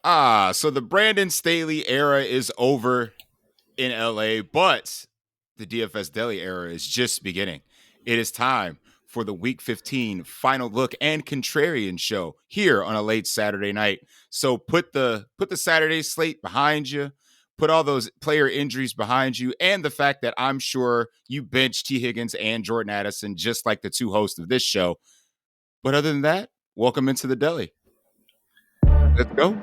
So the Brandon Staley era is over in LA, but the DFS Deli era is just beginning. It is time for the Week 15 final look and Contrarian show here on a late Saturday night. So put the Saturday slate behind you, put all those player injuries behind you, and the fact that I'm sure you bench T. Higgins and Jordan Addison just like the two hosts of this show. But other than that, welcome into the Deli. Let's go.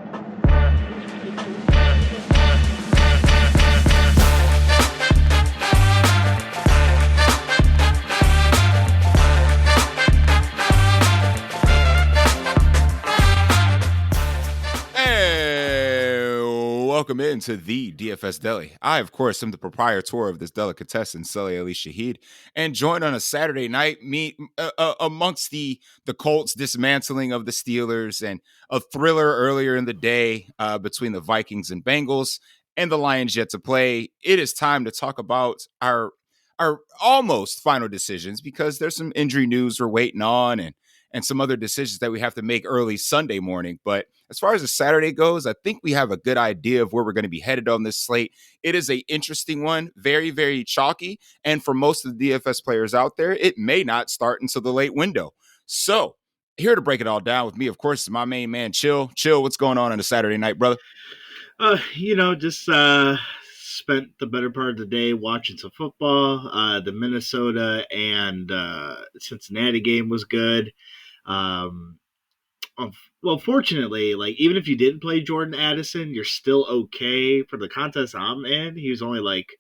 Welcome into the DFS Deli. I, of course, am the proprietor of this delicatessen, Sully Ali Shahid, and joined on a Saturday night amongst the Colts dismantling of the Steelers and a thriller earlier in the day between the Vikings and Bengals and the Lions yet to play. It is time to talk about our almost final decisions because there's some injury news we're waiting on and some other decisions that we have to make early Sunday morning. But as far as the Saturday goes, I think we have a good idea of where we're going to be headed on this slate. It is an interesting one, very, very chalky. And for most of the DFS players out there, it may not start until the late window. So here to break it all down with me, of course, is my main man, Chill. Chill, what's going on a Saturday night, brother? Just spent the better part of the day watching some football. The Minnesota and Cincinnati game was good. Well, fortunately, like even if you didn't play Jordan Addison, you're still okay for the contest I'm in. He was only like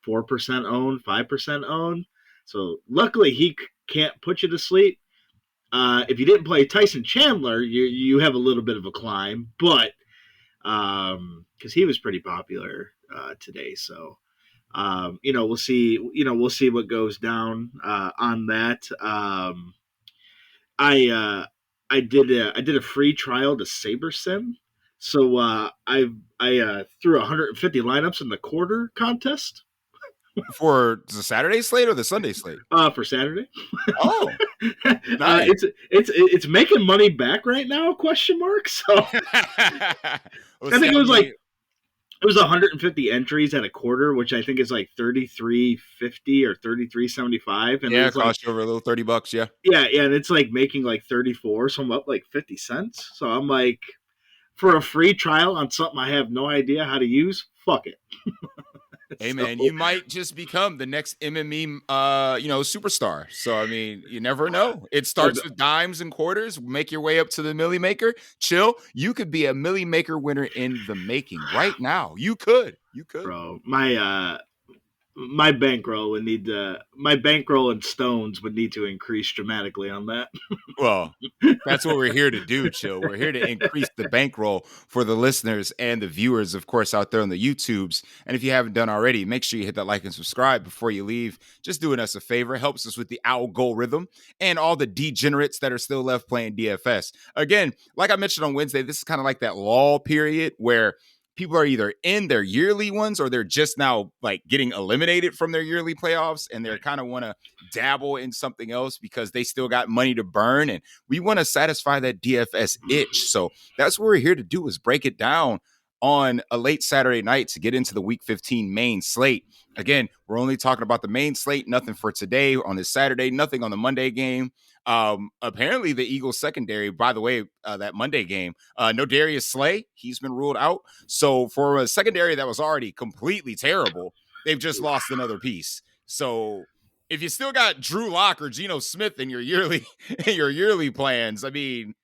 4% owned, 5% owned. So luckily, he can't put you to sleep. If you didn't play Tyson Chandler, you have a little bit of a climb, but because he was pretty popular today. So we'll see. We'll see what goes down on that. I did a free trial to Saber Sim, so I threw 150 lineups in the quarter contest For the Saturday slate or the Sunday slate? For Saturday. Oh, nice. It's making money back right now? Question mark. So I think it was like it was 150 entries at a quarter, which I think is like 33.50 or 33.75, and yeah, it it's like cost you over a little $30. Yeah. yeah, and it's like making like 34, so I'm up like 50 cents. So I'm like, for a free trial on something I have no idea how to use, fuck it. Hey man, you might just become the next MME, superstar. So I mean, you never know. It starts with dimes and quarters. Make your way up to the Millie Maker. Chill. You could be a Millie Maker winner in the making right now. You could. Bro. My bankroll would need to. My bankroll and stones would need to increase dramatically on that. Well, that's what we're here to do, Chill. We're here to increase the bankroll for the listeners and the viewers, of course, out there on the YouTubes. And if you haven't done already, make sure you hit that like and subscribe before you leave. Just doing us a favor. It helps us with the algorithm and all the degenerates that are still left playing DFS. Again, like I mentioned on Wednesday, this is kind of like that lull period where people are either in their yearly ones or they're just now like getting eliminated from their yearly playoffs and they're kind of want to dabble in something else because they still got money to burn and we want to satisfy that DFS itch. So that's what we're here to do, is break it down on a late Saturday night to get into the Week 15 main slate. Again, we're only talking about the main slate, nothing for today on this Saturday, nothing on the Monday game. Apparently the Eagles secondary, by the way, that Monday game, no Darius Slay, he's been ruled out. So for a secondary that was already completely terrible, they've just lost another piece. So if you still got Drew Lock or Geno Smith in your yearly plans, I mean,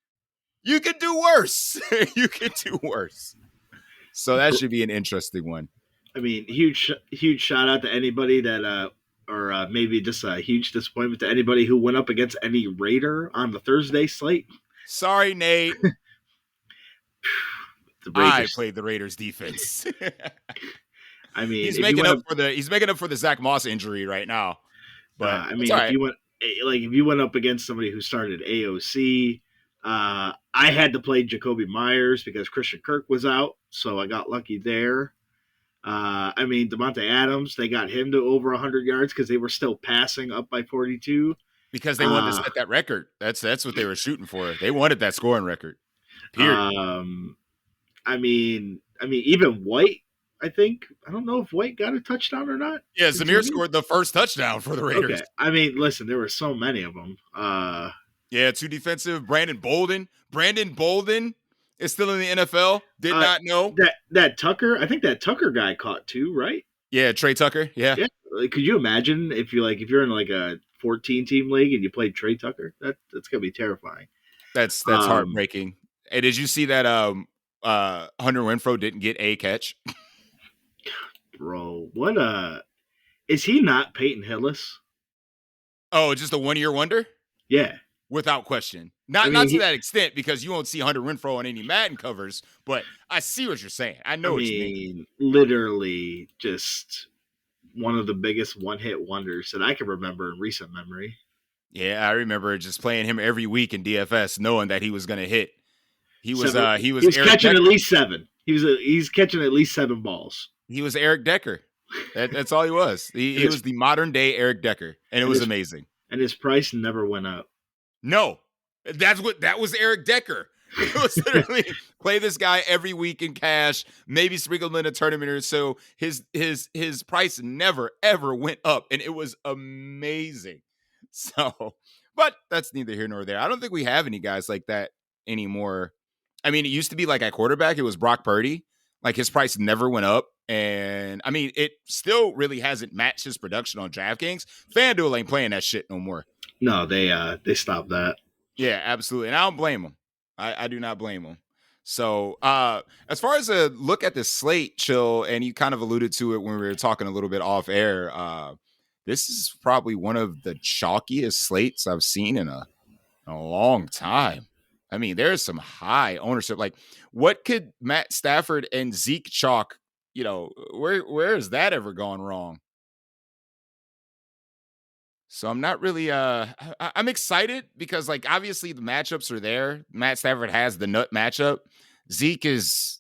you could do worse. You could do worse. So that should be an interesting one. I mean, huge shout out to anybody that or maybe just a huge disappointment to anybody who went up against any Raider on the Thursday slate. Sorry, Nate. I played the Raiders defense. I mean, he's making up for the Zach Moss injury right now. But I mean, if you went up against somebody who started AOC, I had to play Jacoby Myers because Christian Kirk was out, so I got lucky there. I mean, Devontae Adams, they got him to over 100 yards because they were still passing up by 42. Because they wanted to set that record. That's what they were shooting for. They wanted that scoring record. Period. Even White. I don't know if White got a touchdown or not. Yeah, Did Zamir Zamir? scored the first touchdown for the Raiders. Okay. Listen, there were so many of them. Yeah, two defensive. Brandon Bolden is still in the NFL. Did Uh, not know. that Tucker. I think that Tucker guy caught two, right? Yeah, Trey Tucker. Yeah, Yeah. Like, could you imagine if you're in like a 14 team league and you played Trey Tucker? That's gonna be terrifying. that's Um, heartbreaking. Hey, did you see that? Hunter Renfro didn't get a catch. bro, what is he not Peyton Hillis? Oh, just a 1 year wonder, Yeah. without question. I Not mean, to that extent because you won't see Hunter Renfro on any Madden covers. But I see what you're saying. I know what you mean. literally just one of the biggest one hit wonders that I can remember in recent memory. Yeah, I remember just playing him every week in DFS, knowing that he was going to hit. Seven. He He was was Eric catching at Decker. least seven. He's catching at least seven balls. He was Eric Decker. That's all he was. He was the modern day Eric Decker, and it was amazing. And his price never went up. No, that was Eric Decker. It was literally play this guy every week in cash, maybe sprinkle him in a tournament or so. His price never ever went up, and it was amazing. So, but that's neither here nor there. I don't think we have any guys like that anymore. I mean, it used to be like at quarterback, it was Brock Purdy. Like his price never went up. And I mean, it still really hasn't matched his production on DraftKings. FanDuel ain't playing that shit no more. No, they stopped that. Yeah, absolutely. And I don't blame them. I do not blame them. So as far as a look at the slate, Chill, and you kind of alluded to it when we were talking a little bit off air. This is probably one of the chalkiest slates I've seen in a long time. I mean, there's some high ownership. Like, what could Matt Stafford and Zeke chalk? You know, where has that ever gone wrong? So I'm not really I'm excited because like obviously the matchups are there. Matt Stafford has the nut matchup. Zeke is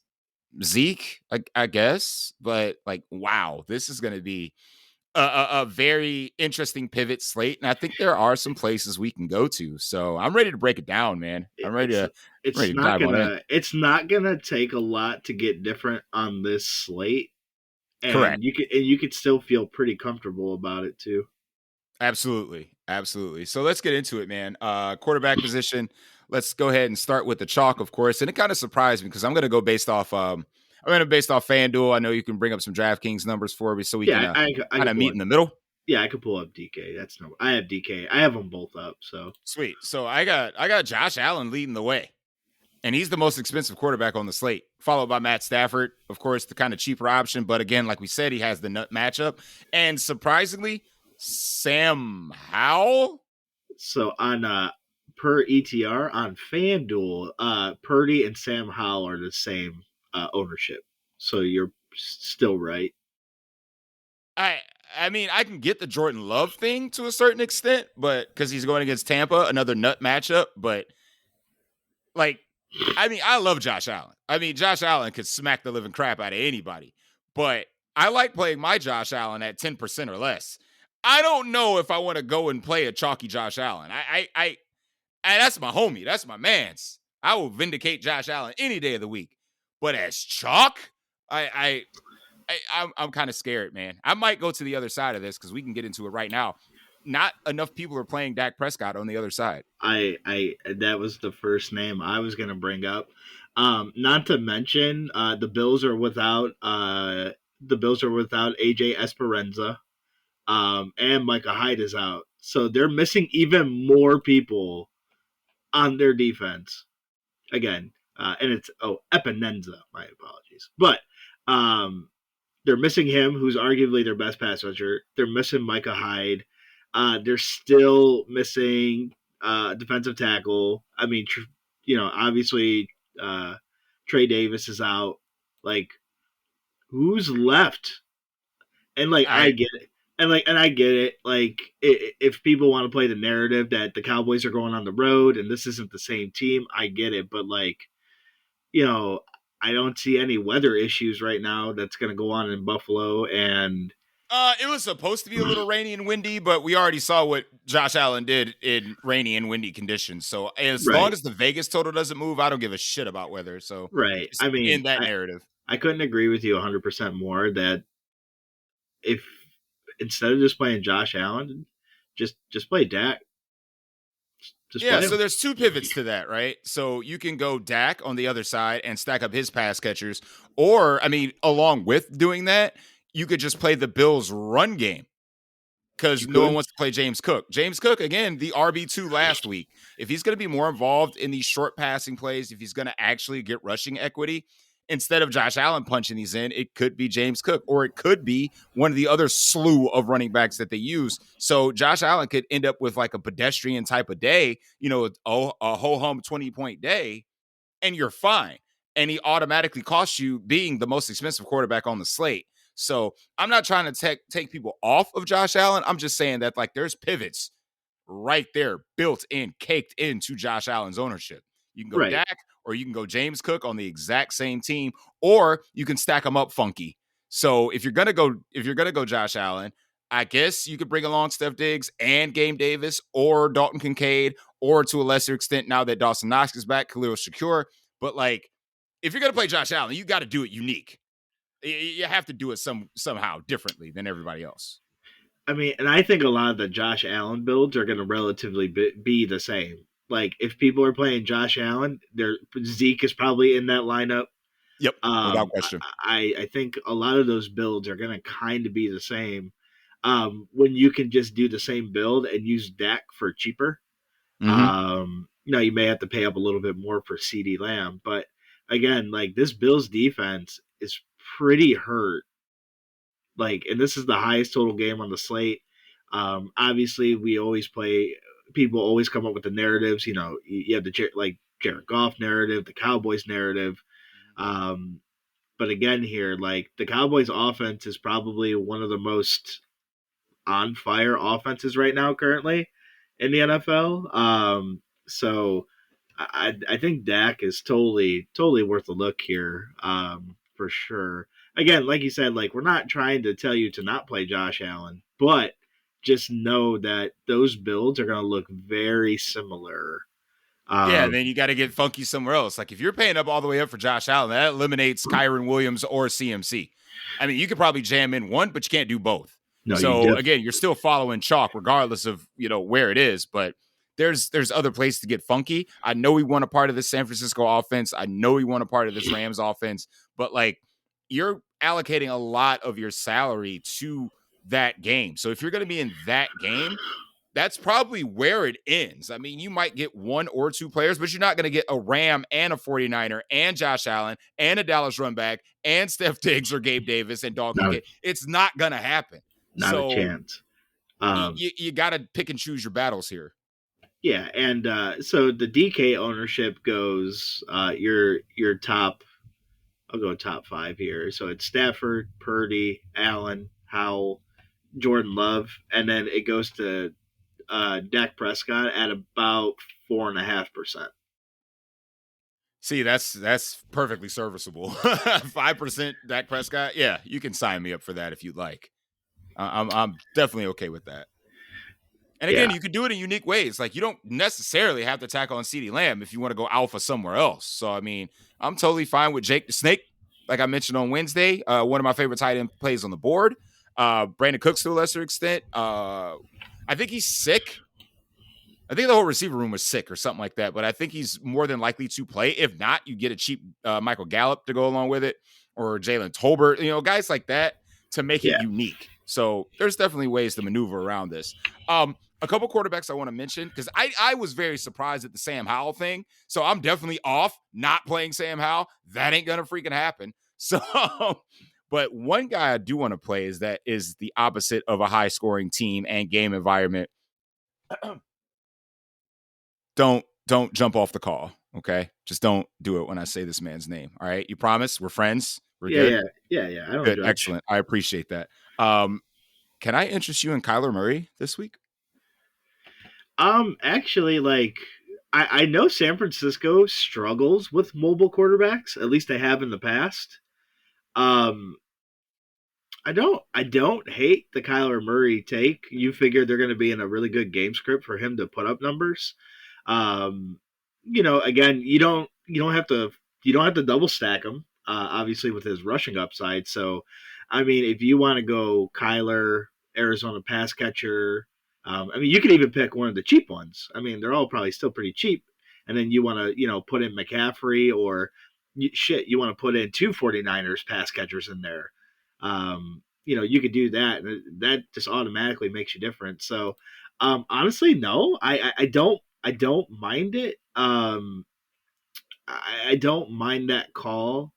Zeke, I guess, but like wow, this is going to be a very interesting pivot slate, and I think there are some places we can go to. So I'm ready to break it down, man. It's Ready to not dive on in. gonna take a lot to get different on this slate, Correct. and you could still feel pretty comfortable about it too. Absolutely. Absolutely. So let's get into it, man. Quarterback position. Let's go ahead and start with the chalk, of course. And it kind of surprised me because I'm going to go based off I'm going to based off FanDuel. I know you can bring up some DraftKings numbers for me so we can Yeah, I kind could of pull meet up. in the middle. Yeah, I could pull up DK. That's no. I have DK. I have them both up. So Sweet. So I got Josh Allen leading the way. And he's the most expensive quarterback on the slate, followed by Matt Stafford, of course, the kind of cheaper option. But again, like we said, he has the nut matchup. And surprisingly, Sam Howell. so on per ETR on FanDuel, Purdy and Sam Howell are the same ownership. So you're still right. I I mean, I can get the Jordan Love thing to a certain extent, but because he's going against Tampa, another nut matchup. But like, I mean, I love Josh Allen. I mean, Josh Allen could smack the living crap out of anybody. But I like playing my Josh Allen at 10% or less. I don't know if I want to go and play a chalky Josh Allen. That's my homie. That's my man's. I will vindicate Josh Allen any day of the week. But as chalk, I'm kind of scared, man. I might go to the other side of this because we can get into it right now. Not enough people are playing Dak Prescott on the other side. I that was the first name I was gonna bring up. Not to mention the Bills are without AJ Esperanza. And Micah Hyde is out. So they're missing even more people on their defense. Again, and it's Epinenza, my apologies. But they're missing him, who's arguably their best pass rusher. They're missing Micah Hyde. They're still missing defensive tackle. I mean, obviously Trey Davis is out. Like, who's left? And like, I I get it. And I get it. Like, if people want to play the narrative that the Cowboys are going on the road and this isn't the same team, I get it. But like, you know, I don't see any weather issues right now that's going to go on in Buffalo. And It was supposed to be a little rainy and windy, but we already saw what Josh Allen did in rainy and windy conditions. So as long Right, as the Vegas total doesn't move, I don't give a shit about weather. So right. just I in mean, that narrative. I couldn't agree with you 100% more that if instead of just playing Josh Allen, just play Dak. Just Yeah, play so him. there's two pivots to that, right? So you can go Dak on the other side and stack up his pass catchers, or I mean, along with doing that, you could just play the Bills' run game because You no one could. wants to play James Cook. James Cook, again, the RB2 last week. If he's going to be more involved in these short passing plays, if he's going to actually get rushing equity, instead of Josh Allen punching these in, it could be James Cook, or it could be one of the other slew of running backs that they use. So Josh Allen could end up with like a pedestrian type of day, a ho hum 20-point day, and you're fine. And he automatically costs you being the most expensive quarterback on the slate. So I'm not trying to take people off of Josh Allen. I'm just saying that like there's pivots right there, built in, caked into Josh Allen's ownership. You can go Right. Dak or you can go James Cook on the exact same team, or you can stack them up funky. So if you're gonna go Josh Allen, I guess you could bring along Steph Diggs and Game Davis or Dalton Kincaid, or to a lesser extent, now that Dawson Knox is back, Khalil Shakur. But like, if you're gonna play Josh Allen, you got to do it unique. You have to do it somehow differently than everybody else. I mean, and I think a lot of the Josh Allen builds are going to relatively be the same. Like if people are playing Josh Allen, Zeke is probably in that lineup. Yep, without question. I think a lot of those builds are going to kind of be the same. When you can just do the same build and use Dak for cheaper. Mm-hmm. You may have to pay up a little bit more for CD Lamb, but again, like this Bills defense is pretty hurt. Like, and this is the highest total game on the slate. Obviously, we always play. People always come up with the narratives. You have the like Jared Goff narrative, the Cowboys narrative. Um, but again, here, like the Cowboys' offense is probably one of the most on fire offenses right now, currently in the NFL. So I think Dak is totally worth a look here, for sure. Again, like you said, like we're not trying to tell you to not play Josh Allen, but just know that those builds are going to look very similar. Yeah, Um, then you got to get funky somewhere else. Like if you're paying up all the way up for Josh Allen, that eliminates Kyron Williams or CMC. I mean, you could probably jam in one, but you can't do both. no, you So def again, you're still following chalk regardless of where it is. But there's other places to get funky. I know we want a part of this San Francisco offense. I know we want a part of this Rams offense. But like you're allocating a lot of your salary to that game. So if you're going to be in that game, that's probably where it ends. I mean, you might get one or two players, but you're not going to get a Ram and a 49er and Josh Allen and a Dallas run back and Steph Diggs or Gabe Davis and Dalton not Kincaid. It's not going to happen. not a So chance. Um, you got to pick and choose your battles here. yeah, and so the DK ownership goes your top. I'll go top five here. So it's Stafford, Purdy, Allen, Howell, Jordan Love, and then it goes to Dak Prescott at about 4.5%. See, that's perfectly serviceable. 5% Dak Prescott. Yeah, you can sign me up for that if you'd like. I'm definitely okay with that. And Yeah, again, you could do it in unique ways. Like you don't necessarily have to tackle on CeeDee Lamb if you want to go alpha somewhere else. So I mean, I'm totally fine with Jake the Snake, like I mentioned on Wednesday. One of my favorite tight end plays on the board. Brandon Cooks to a lesser extent. I think he's sick. I think the whole receiver room was sick or something like that, but I think he's more than likely to play. If not, you get a cheap Michael Gallup to go along with it, or Jalen Tolbert, guys like that to make it yeah. unique. So there's definitely ways to maneuver around this. A couple quarterbacks I want to mention because I was very surprised at the Sam Howell thing. So I'm definitely off not playing Sam Howell. That ain't gonna freaking happen. So, but one guy I do want to play is the opposite of a high scoring team and game environment. Don't jump off the call. Okay. Just don't do it when I say this man's name. All right. You promise? We're friends. We're Yeah, good. yeah, yeah, yeah. I don't Good. judge. Excellent. I appreciate that. Um, can I interest you in Kyler Murray this week? Actually, like I know San Francisco struggles with mobile quarterbacks. At least they have in the past. Um, I don't hate the Kyler Murray take. You figure they're going to be in a really good game script for him to put up numbers. Um, again, you don't have to double stack him. Obviously, with his rushing upside. So, I mean, if you want to go Kyler, Arizona pass catcher, I mean, you could even pick one of the cheap ones. I mean, they're all probably still pretty cheap. And then you want to, put in McCaffrey or you want to put in two 49ers pass catchers in there. You could do that, and that just automatically makes you different. So, honestly, no, I don't mind it. I don't mind that call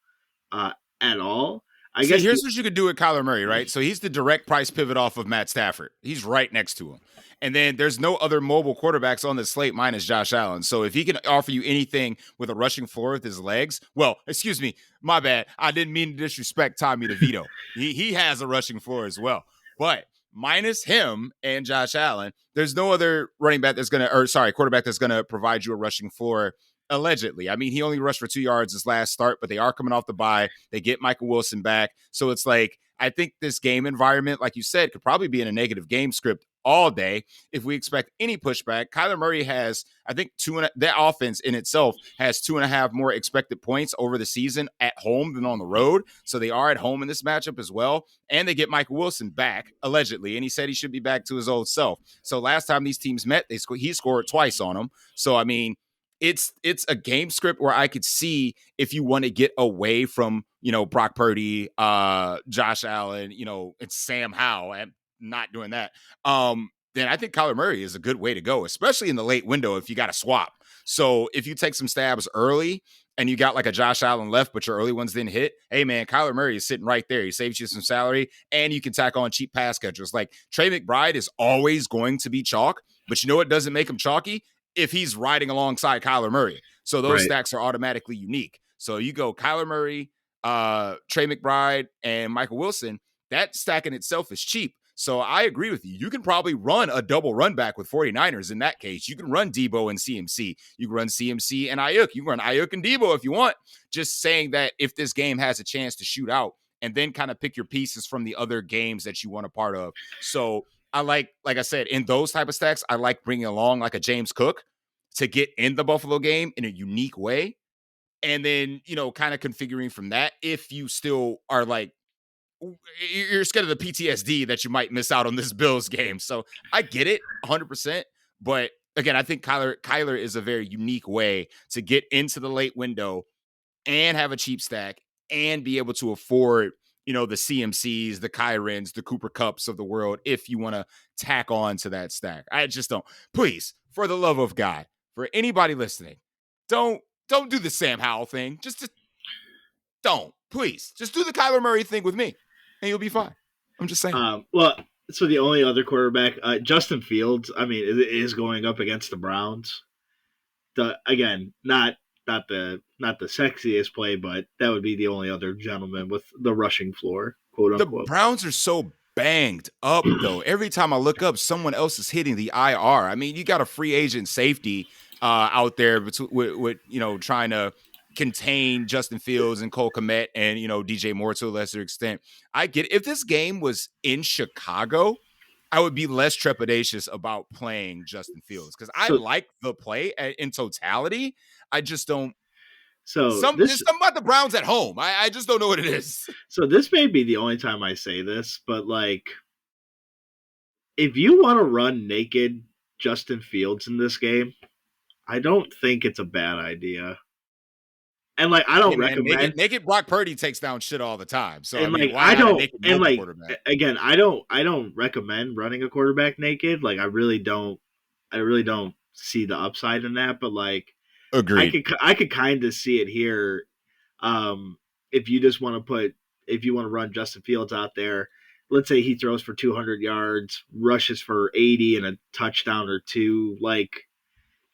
uh, at all. I See, guess here's what you could do with Kyler Murray, right? So he's the direct price pivot off of Matt Stafford. He's right next to him. And then there's no other mobile quarterbacks on the slate minus Josh Allen. So if he can offer you anything with a rushing floor with his legs, well, excuse me, my bad. I didn't mean to disrespect Tommy DeVito. He has a rushing floor as well. But minus him and Josh Allen, there's no other running back that's quarterback that's gonna provide you a rushing floor. Allegedly. I mean, he only rushed for 2 yards his last start, but they are coming off the bye. They get Michael Wilson back. So it's like, I think this game environment, like you said, could probably be in a negative game script all day if we expect any pushback. Kyler Murray has, I think, that offense in itself has 2.5 more expected points over the season at home than on the road. So they are at home in this matchup as well. And they get Michael Wilson back, allegedly. And he said he should be back to his old self. So last time these teams met, he scored twice on them. So, I mean, it's a game script where I could see if you want to get away from, Brock Purdy, Josh Allen, and Sam Howell. I'm not doing that. Then I think Kyler Murray is a good way to go, especially in the late window if you got to swap. So if you take some stabs early and you got like a Josh Allen left, but your early ones didn't hit, hey man, Kyler Murray is sitting right there. He saves you some salary and you can tack on cheap pass catchers. Like Trey McBride is always going to be chalk, but you know what doesn't make him chalky? If he's riding alongside Kyler Murray. So those right. stacks are automatically unique. So you go Kyler Murray, Trey McBride, and Michael Wilson. That stack in itself is cheap. So I agree with you. You can probably run a double run back with 49ers in that case. You can run Debo and CMC. You can run CMC and Ayuk. You can run Ayuk and Debo if you want. Just saying that if this game has a chance to shoot out, and then kind of pick your pieces from the other games that you want a part of. So I like I said, in those type of stacks, I like bringing along like a James Cook to get in the Buffalo game in a unique way. And then, kind of configuring from that if you still are like, you're scared of the PTSD that you might miss out on this Bills game. So I get it 100%. But again, I think Kyler is a very unique way to get into the late window and have a cheap stack and be able to afford, the CMCs, the Kyrens, the Cooper Cups of the world if you want to tack on to that stack. I just don't. Please, for the love of God, for anybody listening, don't do the Sam Howell thing. Just don't. Please. Just do the Kyler Murray thing with me and you'll be fine. I'm just saying. Well, so the only other quarterback, Justin Fields, I mean, is going up against the Browns. Again, not the sexiest play, but that would be the only other gentleman with the rushing floor, quote The unquote. Browns are so banged up, though. Every time I look up, someone else is hitting the IR. I mean, you got a free agent safety out there with trying to contain Justin Fields and Cole Kmet and DJ Moore to a lesser extent. I get it. If this game was in Chicago, I would be less trepidatious about playing Justin Fields because I So like the play in totality. I just don't. so There's this something about the Browns at home. I just don't know what it is. so this may be the only time I say this, but like, if you want to run naked Justin Fields in this game, I don't think it's a bad idea. And like, I Hey don't man, recommend. naked Brock Purdy takes down shit all the time. So I And mean, like, why I not a don't. naked And mobile like, quarterback? again, I don't recommend running a quarterback naked. Like, I really don't. I really don't see the upside in that. But like, Agreed. I could kind of see it here. Um, if you just want to if you want to run Justin Fields out there, let's say he throws for 200 yards, rushes for 80 and a touchdown or two, like,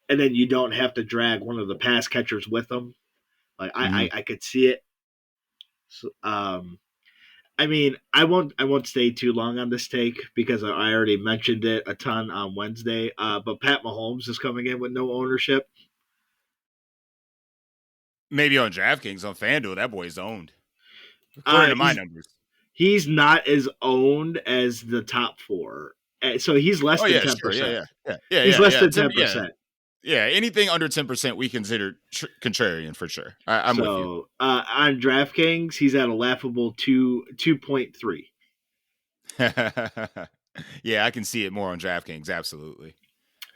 and then you don't have to drag one of the pass catchers with him. Like, Mm-hmm. I could see it. So, I mean, I won't stay too long on this take because I already mentioned it a ton on Wednesday. But Pat Mahomes is coming in with no ownership. Maybe on DraftKings on FanDuel, that boy's owned, according Uh, to my he's numbers. he's not as owned as the top four. So he's less Oh than yeah, ten sure, percent. He's yeah, less yeah. than 10%. Yeah. Anything under 10%, we consider contrarian for sure. I'm with you. So on DraftKings, he's at a laughable 2.3. Yeah, I can see it more on DraftKings. Absolutely.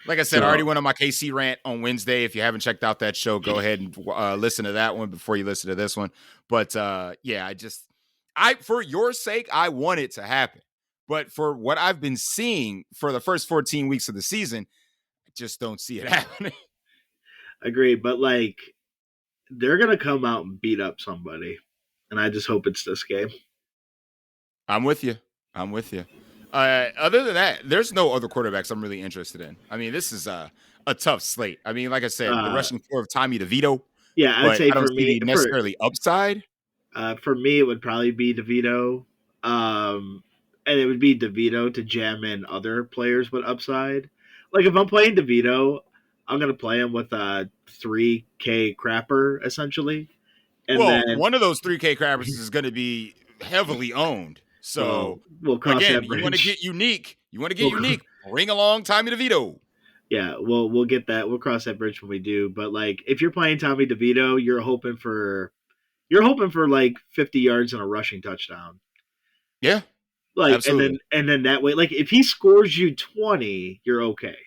Like I said, I already So went on my KC rant on Wednesday. If you haven't checked out that show, go ahead and listen to that one before you listen to this one. But yeah, for your sake, I want it to happen. But for what I've been seeing for the first 14 weeks of the season, I just don't see it happening. agree, but like they're gonna come out and beat up somebody, and I just hope it's this game. I'm with you. I'm with you. Other than that, there's no other quarterbacks I'm really interested in. I mean, this is a tough slate. I mean, like I said, the Uh, rushing floor of Tommy DeVito, yeah, I'd but say I don't see the necessarily upside. for me it would probably be DeVito, um, and it would be DeVito to jam in other players with upside. Like if I'm playing DeVito, I'm gonna play him with a 3K crapper essentially, and Well, then one of those 3K crappers is going to be heavily owned. well So we'll cross again, that you want to bridge. get unique. You want to get We'll unique. Bring along Tommy DeVito. yeah, we'll get that. We'll cross that bridge when we do. But like if you're playing Tommy DeVito, you're hoping for like 50 yards and a rushing touchdown. Yeah, Like absolutely. and then that way, like if he scores you 20, you're okay.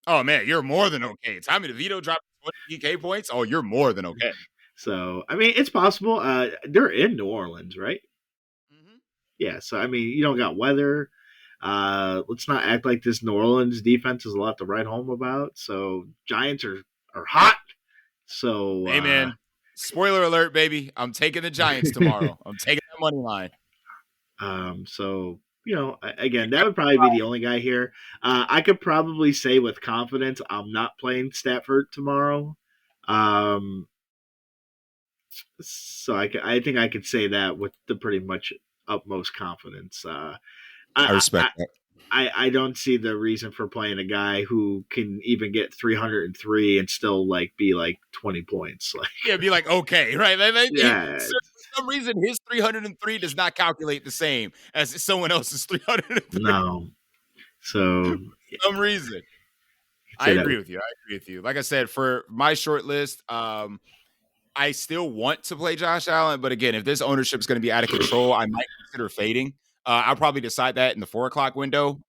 Oh man, you're more than okay. Tommy DeVito dropped 20 DK points. Oh, you're more than okay. So I mean, it's possible. They're in New Orleans, right? Mm-hmm. Yeah. So I mean, you don't got weather. Let's not act like this New Orleans defense is a lot to write home about. So Giants are hot. So Hey man, spoiler alert, baby. I'm taking the Giants tomorrow. I'm taking that money line. so again, that would probably be the only guy here. I could probably say with confidence I'm not playing Stafford tomorrow. Um, so I think I could say that with the pretty much utmost confidence. I I, respect I that. I don't see the reason for playing a guy who can even get 303 and still like be like 20 points. Like, Yeah, be like, okay, right? yeah, For some reason, his 303 does not calculate the same as someone else's 303. no. So For some reason. I'd I say that. agree with you. Like I said, for my short list, I still want to play Josh Allen, but again, if this ownership is going to be out of control, I might consider fading. I'll probably decide that in the 4 o'clock window,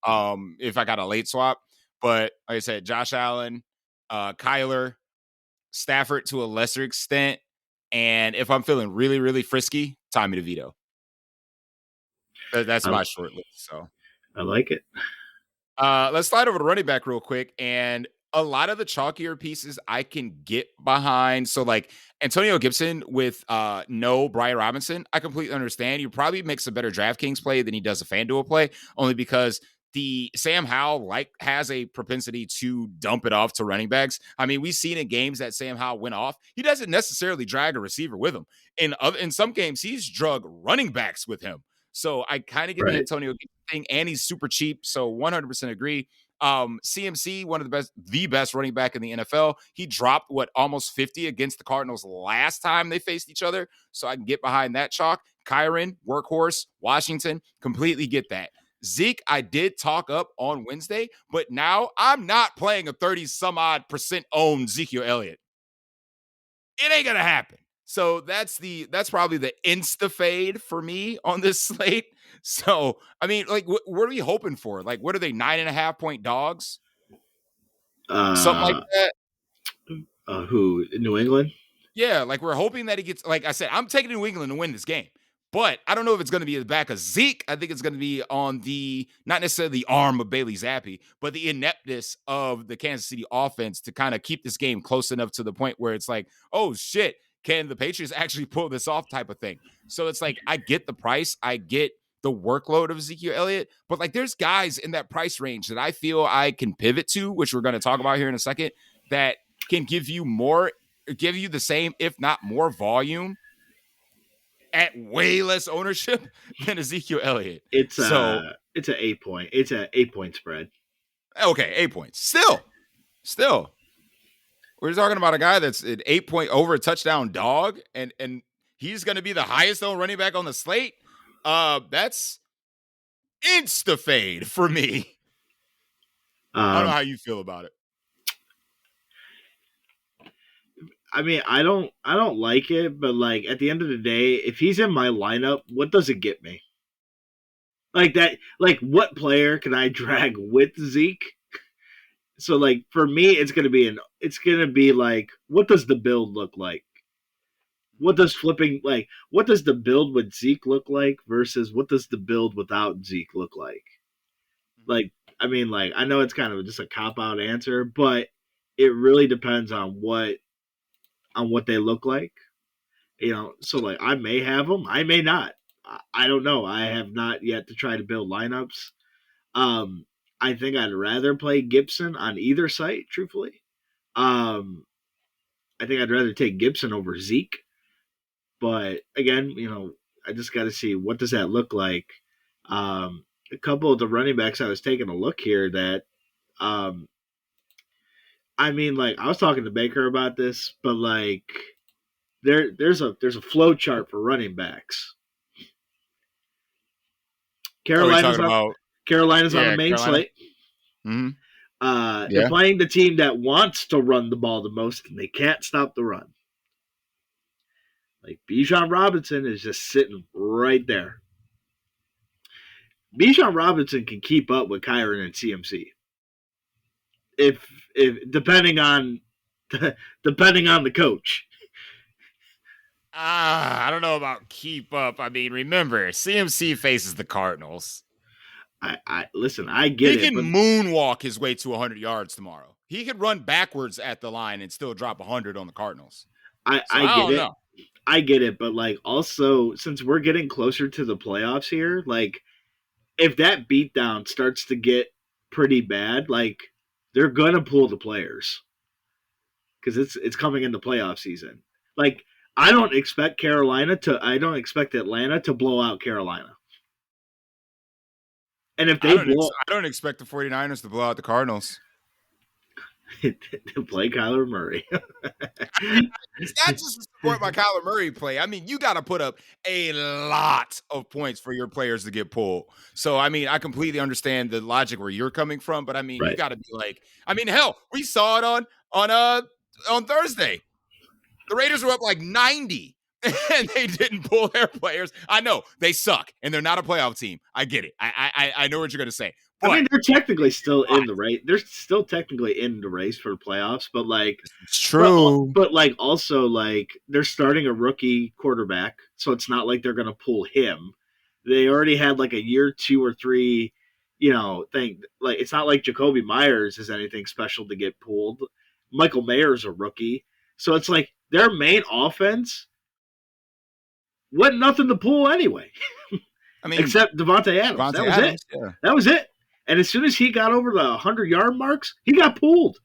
if I got a late swap. But like I said, Josh Allen, Kyler, Stafford to a lesser extent, and if I'm feeling really, really frisky, Tommy DeVito. That's I, my short list. So I like it. let's slide over to running back real quick. And a lot of the chalkier pieces I can get behind. So like Antonio Gibson with no Brian Robinson, I completely understand. You probably makes a better DraftKings play than he does a FanDuel play, only because the Sam Howell has a propensity to dump it off to running backs. I mean, we've seen in games that Sam Howell went off. He doesn't necessarily drag a receiver with him. In some games, he's drug running backs with him. So I kind of get the Right. Antonio Gibson thing, and he's super cheap. So 100% agree. CMC, one of the best running back in the NFL. He dropped almost 50 against the Cardinals last time they faced each other. So I can get behind that chalk. Kyron, workhorse, Washington, completely get that. Zeke, I did talk up on Wednesday, but now I'm not playing a 30 some odd percent owned Ezekiel Elliott. It ain't gonna happen. So that's probably the insta fade for me on this slate. So I mean, like, what are we hoping for? Like, what are they, 9.5 point dogs? Something like Uh, that. who? New England? Yeah, like we're hoping that he gets. Like I said, I'm taking New England to win this game, but I don't know if it's going to be the back of Zeke. I think it's going to be on the not necessarily the arm of Bailey Zappi, but the ineptness of the Kansas City offense to kind of keep this game close enough to the point where it's like, oh shit, can the Patriots actually pull this off? Type of thing. So it's like I get the price, I get the workload of Ezekiel Elliott, but like there's guys in that price range that I feel I can pivot to, which we're going to talk about here in a second, that can give you the same, if not more volume at way less ownership than Ezekiel Elliott. It's So, it's a 8 point. It's a 8 point spread. okay, 8 points. Still, we're talking about a guy that's an 8 point over a touchdown dog, and he's going to be the highest owned running back on the slate. That's insta fade for me. I don't know Um, how you feel about it. I mean, I don't like it, but like at the end of the day, if he's in my lineup, what does it get me? Like that, like what player can I drag with Zeke? So like for me, it's gonna be like, what does the build look like? What does flipping like? What does the build with Zeke look like versus what does the build without Zeke look like? Like, I mean, like I know it's kind of just a cop out answer, but it really depends on what they look like. You know, so like I may have them, I may not. I don't know. I have not yet to try to build lineups. Um, I think I'd rather play Gibson on either site, truthfully. Um, I think I'd rather take Gibson over Zeke. But again, you know, I just got to see what does that look like. A couple of the running backs I was taking a look here that, um, I mean, like I was talking to Baker about this, but like there's a flow chart for running backs. Oh, we're Carolina's talking on about Carolina's on the main Carolina. slate. Mm-hmm. They're Yeah. playing the team that wants to run the ball the most, and they can't stop the run. Like Bijan Robinson is just sitting right there. Bijan Robinson can keep up with Kyron and CMC if depending on depending on the coach. I don't know about keep up. I mean, remember, CMC faces the Cardinals. I listen. I get He it, can but moonwalk his way to 100 yards tomorrow. He could run backwards at the line and still drop 100 on the Cardinals. So I I get don't it. know. I get it, but like also since we're getting closer to the playoffs here, like if that beatdown starts to get pretty bad, like they're gonna pull the players because it's coming in the playoff season. Like I don't expect Atlanta to blow out Carolina. And if they blow I don't expect the 49ers to blow out the Cardinals. to play Kyler Murray. It's not just to support my Kyler Murray play. I mean, you got to put up a lot of points for your players to get pulled. So, I mean, I completely understand the logic where you're coming from, but I mean, you Right. got to be like, I mean, hell, we saw it on Thursday. The Raiders were up like 90 and they didn't pull their players. I know they suck and they're not a playoff team. I get it. I know what you're going to say, I but mean, they're technically still in the race. They're still technically in the race for the playoffs, but like, it's true. but like also like they're starting a rookie quarterback, so it's not like they're gonna pull him. They already had like a year, 2 or 3, you know, thing. Like it's not like Jacoby Myers is anything special to get pulled. Michael Mayer's a rookie, so it's like their main offense wasn't nothing to pull anyway, I mean, except Devontae Adams. Devontae That was it. Adams, yeah. That was it. And as soon as he got over the 100-yard marks, he got pulled.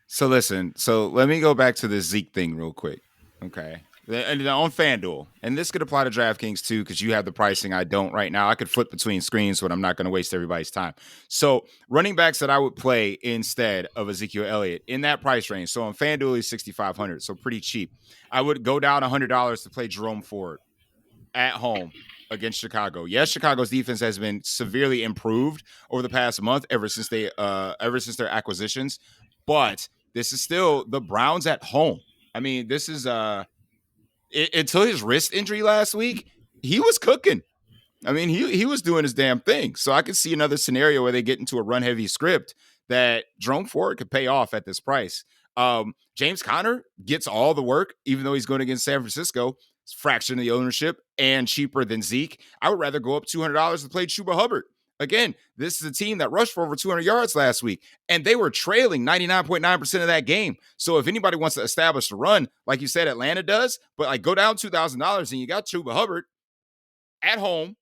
So listen, so let me go back to the Zeke thing real quick. Okay. And on FanDuel, and this could apply to DraftKings too, because you have the pricing. I don't right now. I could flip between screens, but I'm not going to waste everybody's time. So running backs that I would play instead of Ezekiel Elliott in that price range. So on FanDuel, he's 6,500, so pretty cheap. I would go down $100 to play Jerome Ford at home against Chicago. Yes, Chicago's defense has been severely improved over the past month ever since their acquisitions, but this is still the Browns at home. I mean, this is until his wrist injury last week, he was cooking. I mean, he was doing his damn thing. So I could see another scenario where they get into a run heavy script that Jerome Ford could pay off at this price. James Conner gets all the work, even though he's going against San Francisco. It's fraction of the ownership and cheaper than Zeke. I would rather go up $200 to play Chuba Hubbard. Again, this is a team that rushed for over 200 yards last week, and they were trailing 99.9% of that game. So if anybody wants to establish a run, like you said, Atlanta does, but like go down $2,000 and you got Chuba Hubbard at home,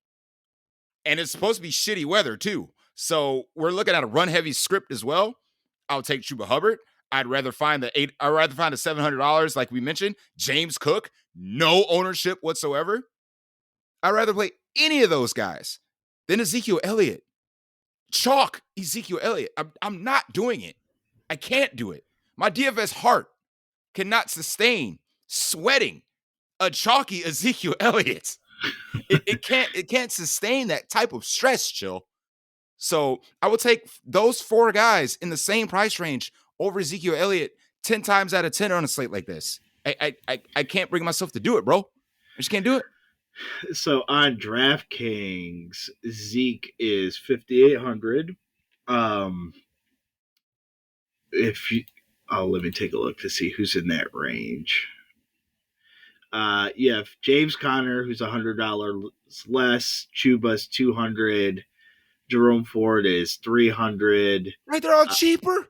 and it's supposed to be shitty weather too. So we're looking at a run heavy script as well. I'll take Chuba Hubbard. I'd rather find the $700 like we mentioned. James Cook, no ownership whatsoever. I'd rather play any of those guys than Ezekiel Elliott. Chalk Ezekiel Elliott. I'm not doing it. I can't do it. My DFS heart cannot sustain sweating a chalky Ezekiel Elliott. It can't sustain that type of stress, chill. So I would take those four guys in the same price range over Ezekiel Elliott 10 times out of 10 on a slate like this. I can't bring myself to do it, bro. I just can't do it. So on DraftKings, Zeke is 5,800. Um, if you, oh, let me take a look to see who's in that range. You have James Conner, who's $100 less. Chuba's 200. Jerome Ford is 300. Right, they're all Uh, cheaper.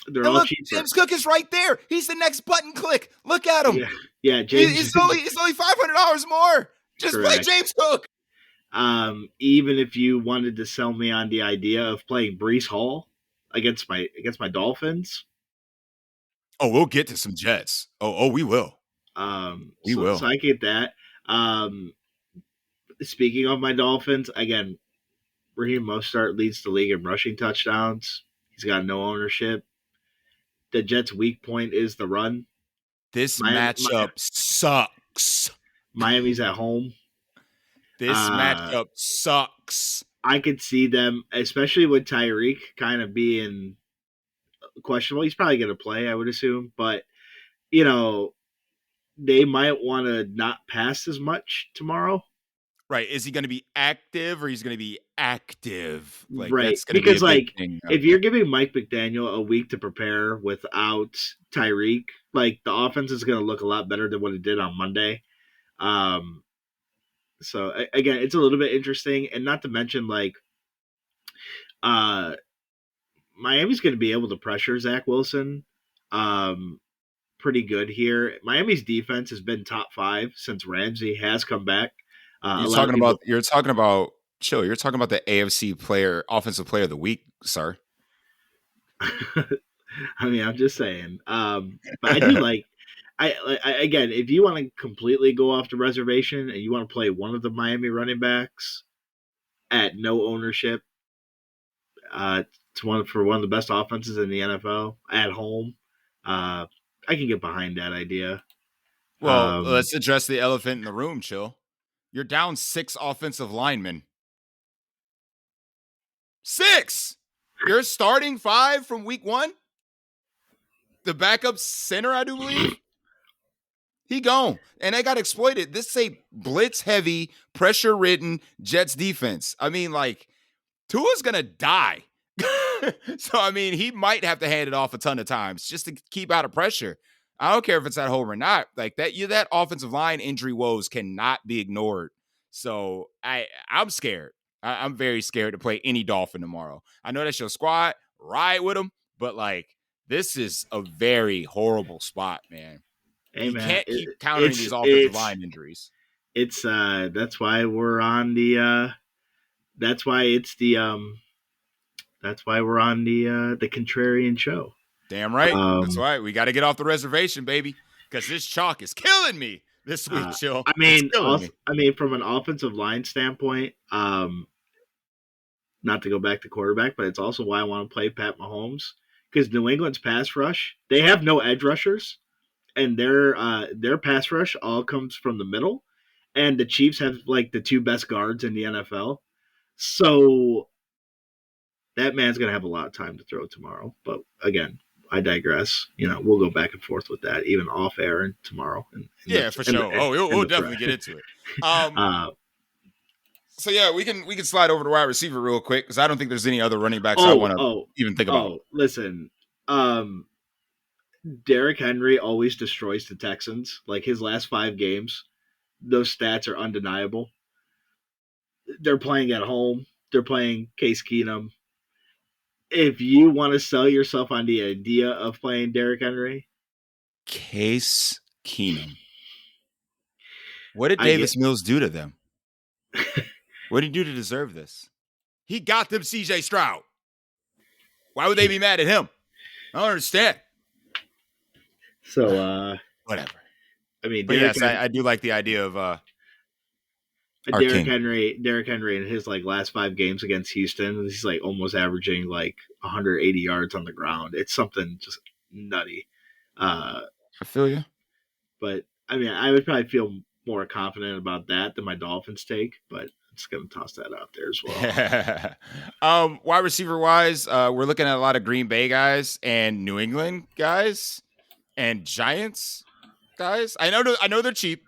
they're And all look, cheaper. James Cook is right there. He's the next button click. Look at him. Yeah, yeah. James It's only $500 more. Just play correct. James Cook. Even if you wanted to sell me on the idea of playing Brees Hall against my Dolphins, Oh, we'll get to some Jets. We will. We so will. I get that. Speaking of my Dolphins, again, Raheem Mostert leads the league in rushing touchdowns. He's got no ownership. The Jets' weak point is the run. This Miami, matchup sucks. Miami's at home. This matchup sucks. I could see them, especially with Tyreek kind of being questionable. He's probably going to play, I would assume, but you know they might want to not pass as much tomorrow. Right. Is he going to be active or he's going to be active? Like, Right. that's going to be a Because, big like, thing. if you're giving Mike McDaniel a week to prepare without Tyreek, like, the offense is going to look a lot better than what it did on Monday. Um, so, again, it's a little bit interesting. And not to mention, like, uh, Miami's going to be able to pressure Zach Wilson pretty good here. Miami's defense has been top 5 since Ramsey has come back. A lot of people. You're talking about, chill. You're talking about the AFC offensive player of the week, sir. I mean, I'm just saying. But I do like. Again, if you want to completely go off the reservation and you want to play one of the Miami running backs at no ownership, it's one of the best offenses in the NFL at home. I can get behind that idea. Well, let's address the elephant in the room, chill. You're down 6 offensive linemen. 6! You're starting 5 from week 1? The backup center, I do believe? He gone. And they got exploited. This is a blitz-heavy, pressure-ridden Jets defense. I mean, like, Tua's going to die. So, I mean, he might have to hand it off a ton of times just to keep out of pressure. I don't care if it's at home or not. Like, that offensive line injury woes cannot be ignored. So, I'm scared. I'm very scared to play any Dolphin tomorrow. I know that's your squad. Ride with them. But, like, this is a very horrible spot, man. Hey You man, can't keep countering these offensive line injuries. It's that's why we're on the that's why it's the that's why we're on the Contrarian show. Damn right. That's right. We got to get off the reservation, baby, because this chalk is killing me this week, chill. I mean, it's killing me. I mean, from an offensive line standpoint, not to go back to quarterback, but it's also why I want to play Pat Mahomes because New England's pass rush, they have no edge rushers, and their pass rush all comes from the middle, and the Chiefs have like the 2 best guards in the NFL, so that man's gonna have a lot of time to throw tomorrow. But again, I digress. We'll go back and forth with that even off air and tomorrow. Yeah, for sure. We'll definitely get into it. So yeah, we can slide over to wide receiver real quick because I don't think there's any other running backs I want to even think about. Oh, listen, Derrick Henry always destroys the Texans. Like his last 5 games, those stats are undeniable. They're playing at home. They're playing Case Keenum. If you want to sell yourself on the idea of playing Derrick Henry, Case Keenum. What did Davis Mills do to them? What did he do to deserve this? He got them CJ Stroud. Why would they be mad at him? I don't understand. So, whatever. I mean, but yes, I do like the idea of Derrick Henry in his like last 5 games against Houston, he's like almost averaging like 180 yards on the ground. It's something just nutty. I feel you. But I mean, I would probably feel more confident about that than my Dolphins take, but I'm just going to toss that out there as well. Wide receiver wise, we're looking at a lot of Green Bay guys and New England guys and Giants guys. I know they're cheap.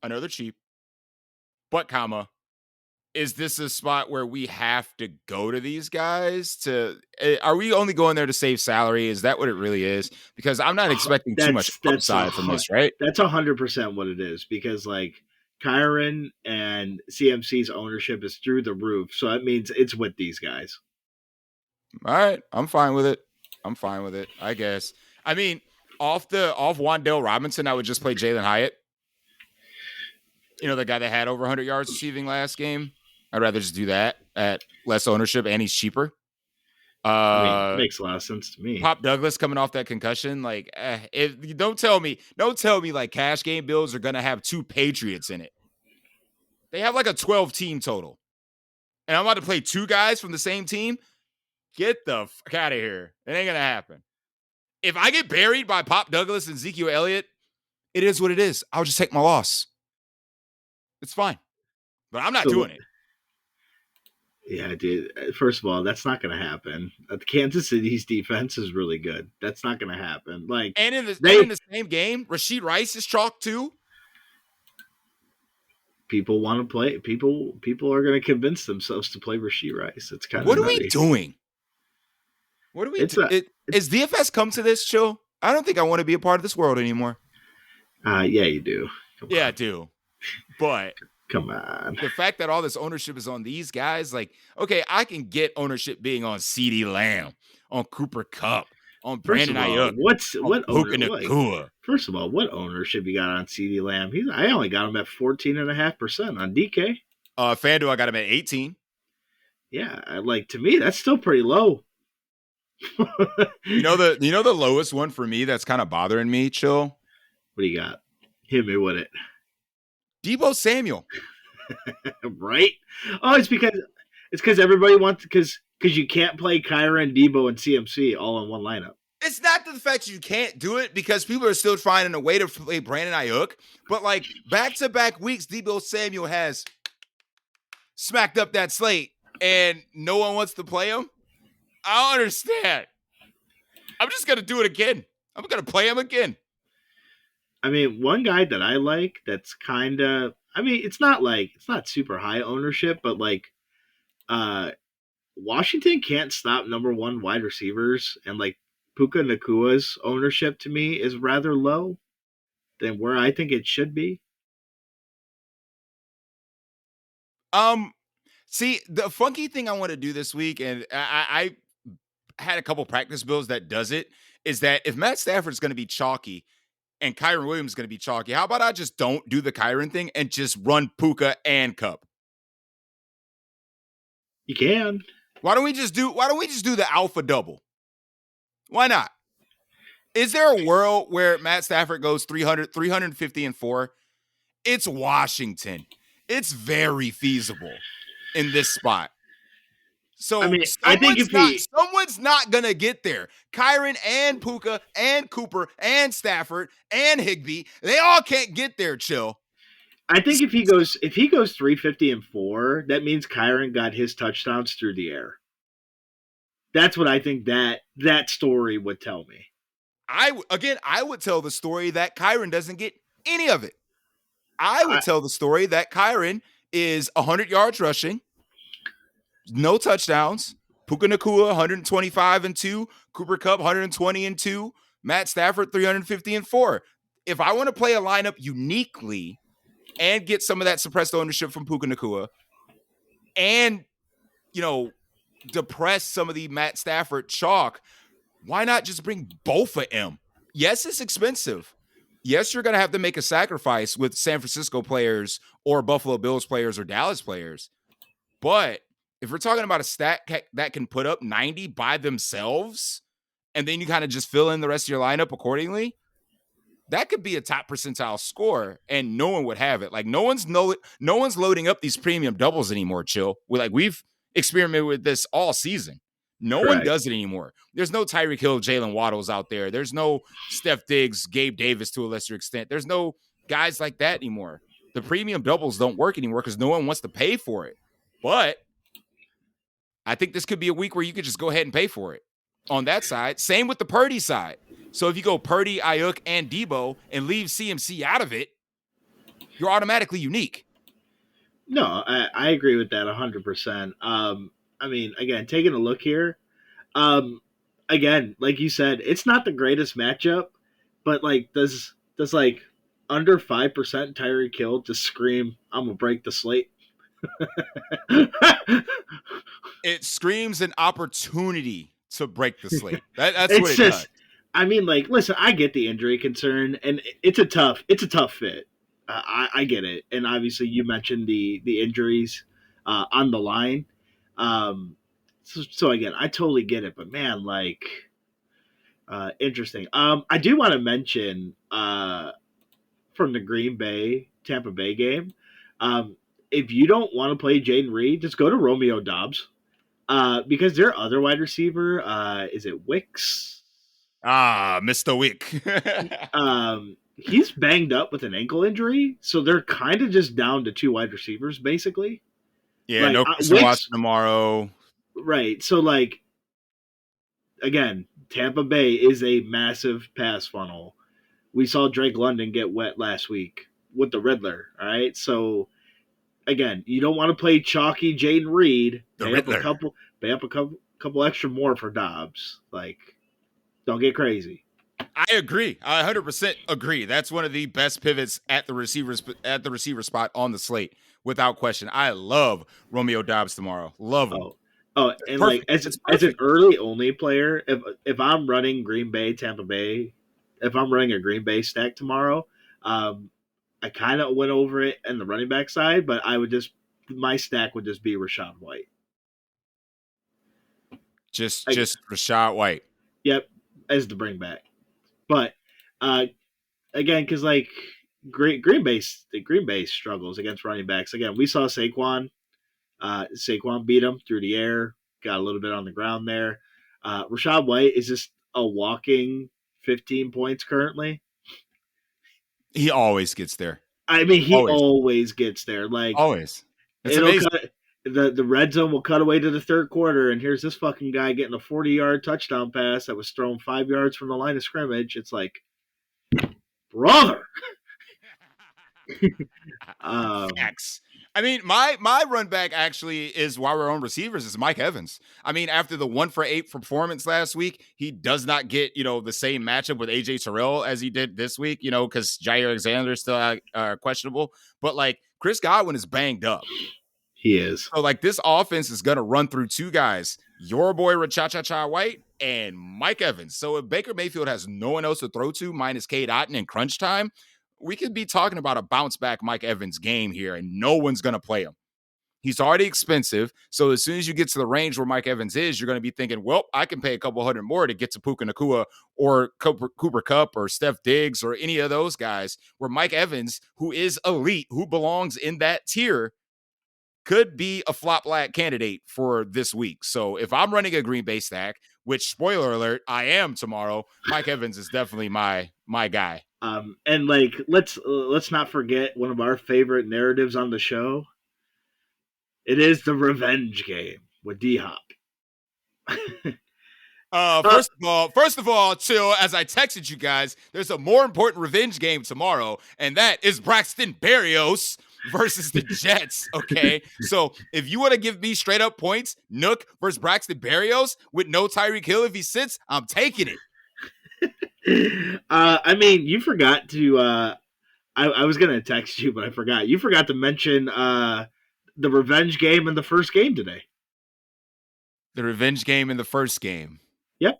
I know they're cheap. But is this a spot where we have to go to these guys are we only going there to save salary? Is that what it really is? Because I'm not expecting too much upside from this, right? That's 100% what it is, because like Kyron and CMC's ownership is through the roof, so that means it's with these guys. All right, I'm fine with it. I guess. I mean, off Wan'Dale Robinson, I would just play Jalen Hyatt. You know, the guy that had over 100 yards receiving last game. I'd rather just do that at less ownership, and he's cheaper. It makes a lot of sense to me. Pop Douglas coming off that concussion, like, don't tell me like cash game builds are gonna have 2 Patriots in it. They have like a 12 team total, and I'm about to play 2 guys from the same team. Get the fuck out of here! It ain't gonna happen. If I get buried by Pop Douglas and Ezekiel Elliott, it is what it is. I'll just take my loss. It's fine, but I'm not doing it. Yeah, dude. First of all, that's not going to happen. Kansas City's defense is really good. That's not going to happen. Like, and in the same game, Rashid Rice is chalk too. People want to play. People are going to convince themselves to play Rashid Rice. It's kind of what are we doing? What are we doing? Is DFS come to this, Chill? I don't think I want to be a part of this world anymore. Yeah, you do. I do. But come on. The fact that all this ownership is on these guys, like, okay, I can get ownership being on CeeDee Lamb, on Cooper Kupp, on Brandon Ayuk. What Nakua? First of all, what ownership you got on CeeDee Lamb? I only got him at 14.5% on DK. FanDuel, I got him at 18. Yeah, to me, that's still pretty low. you know the lowest one for me that's kind of bothering me, Chill? What do you got? Hit me with it. Deebo Samuel. Right? Oh, it's because everybody wants because you can't play Kyron, Deebo, and CMC all in one lineup. It's not the fact you can't do it, because people are still finding a way to play Brandon Ayuk. But like back-to-back weeks, Deebo Samuel has smacked up that slate and no one wants to play him. I don't understand. I'm just going to do it again. I'm going to play him again. I mean, one guy that I like that's kind of, it's not super high ownership, but Washington can't stop number 1 wide receivers, and Puka Nakua's ownership to me is rather low than where I think it should be. See, the funky thing I want to do this week, and I had a couple practice builds that does it, is that if Matt Stafford's going to be chalky and Kyron Williams is going to be chalky, how about I just don't do the Kyron thing and just run Puka and Kupp? You can. Why don't we just do the alpha double? Why not? Is there a world where Matt Stafford goes 350 and 4? It's Washington. It's very feasible in this spot. So I think someone's not gonna get there. Kyron and Puka and Cooper and Stafford and Higbee, they all can't get there, Chill. I think if he goes 350 and 4, that means Kyron got his touchdowns through the air. That's what I think that story would tell me. I would tell the story that Kyron doesn't get any of it. I would tell the story that Kyron is 100 yards rushing, no touchdowns. Puka Nakua 125 and 2, Cooper Kupp 120 and 2, Matt Stafford 350 and 4. If I want to play a lineup uniquely and get some of that suppressed ownership from Puka Nakua and, depress some of the Matt Stafford chalk, why not just bring both of them? Yes, it's expensive. Yes, you're going to have to make a sacrifice with San Francisco players or Buffalo Bills players or Dallas players. But if we're talking about a stat that can put up 90 by themselves, and then you kind of just fill in the rest of your lineup accordingly, that could be a top percentile score, and no one would have it. No one's loading up these premium doubles anymore, Chill. We've experimented with this all season. No one does it anymore. There's no Tyreek Hill, Jalen Waddles out there. There's no Steph Diggs, Gabe Davis to a lesser extent. There's no guys like that anymore. the premium doubles don't work anymore because no one wants to pay for it. But I think this could be a week where you could just go ahead and pay for it on that side. Same with the Purdy side. So if you go Purdy, Ayuk, and Debo and leave CMC out of it, you're automatically unique. No, I agree with that 100%. I mean, again, taking a look here, um, again, like you said, it's not the greatest matchup, but like, does like under 5% Tyreek Hill just scream, "I'm gonna break the slate"? It screams an opportunity to break the slate. That's what It's it does. just, I mean, like, listen, I get the injury concern, and it's a tough fit. I get it, and obviously you mentioned the injuries on the line. So again, I totally get it, but man, like, interesting. I do want to mention from the Green Bay Tampa Bay game, if you don't want to play Jaden Reed, just go to Romeo Dobbs. Because their other wide receiver, is it Wicks? Mr. Wick. He's banged up with an ankle injury, so they're kind of just down to two wide receivers, basically. Yeah, Like no Christian Wicks, Watson tomorrow. right? So, like, again, Tampa Bay is a massive pass funnel. We saw Drake London get wet last week with the Riddler. All right, so again, you don't want to play chalky Jaden Reed. The Riddler. Pay up a couple extra more for Dobbs. Like, don't get crazy. I agree. I 100% agree. That's one of the best pivots at the receiver spot on the slate, without question. I love Romeo Dobbs tomorrow. Love him. And like Perfect. It's as an perfect. early only player, if I'm running Green Bay, Tampa Bay, if I'm running a Green Bay stack tomorrow, I kind of went over it in the running back side, but my stack would just be Rachaad White. Just Rashad White. Yep, as the bring back. But again, because like Green Bay struggles against running backs. Again, we saw Saquon. Saquon beat him through the air, got a little bit on the ground there. Rachaad White is just a walking 15 points currently. He always gets there. I mean, he always gets there. Like, Always. It's it'll amazing. cut the red zone will cut away to the third quarter, and here's this fucking guy getting a 40-yard touchdown pass that was thrown 5 yards from the line of scrimmage. It's like, brother. Facts. I mean, my run back actually is, while we're on receivers, is Mike Evans. I mean, after the 1-for-8 performance last week, he does not get, the same matchup with AJ Terrell as he did this week, because Jair Alexander is still questionable. But like, Chris Godwin is banged up. He is. So like, this offense is going to run through two guys, your boy Rachaad White and Mike Evans. So if Baker Mayfield has no one else to throw to minus Cade Otton in crunch time, we could be talking about a bounce back Mike Evans game here, and no one's going to play him. He's already expensive. So as soon as you get to the range where Mike Evans is, you're going to be thinking, well, I can pay a couple hundred more to get to Puka Nacua or Cooper Kupp or Steph Diggs or any of those guys, where Mike Evans, who is elite, who belongs in that tier, could be a flop lag candidate for this week. So if I'm running a Green Bay stack, which, spoiler alert, I am tomorrow, Mike Evans is definitely my guy. And like, let's not forget one of our favorite narratives on the show. It is the revenge game with D-Hop. First of all, chill. As I texted you guys, there's a more important revenge game tomorrow, and that is Braxton Berrios versus the Jets. Okay, so if you want to give me straight up points, Nook versus Braxton Berrios with no Tyreek Hill if he sits, I'm taking it. I mean, you forgot to. I was gonna text you, but I forgot. You forgot to mention the revenge game in the first game today. The revenge game in the first game. Yep.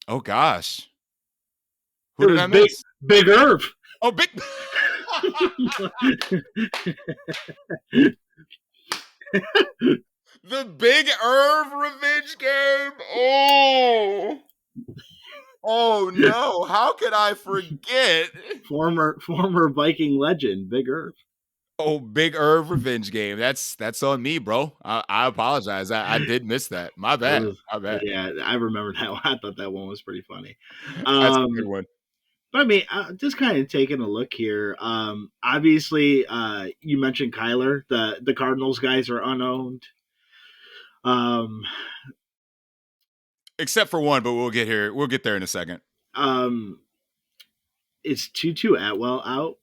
Oh gosh. Who did I miss? Big Irv. Oh, big. The Big Irv revenge game. Oh no! How could I forget? Former Viking legend, Big Irv. Oh, Big Irv revenge game. That's on me, bro. I apologize. I did miss that. My bad. My bad. Yeah, I remember that one. I thought that one was pretty funny. That's a good one. But I mean, just kind of taking a look here. Obviously, you mentioned Kyler. The Cardinals guys are unowned. Um, Except for one, but we'll get here. We'll get there in a second. um, is Tutu Atwell out?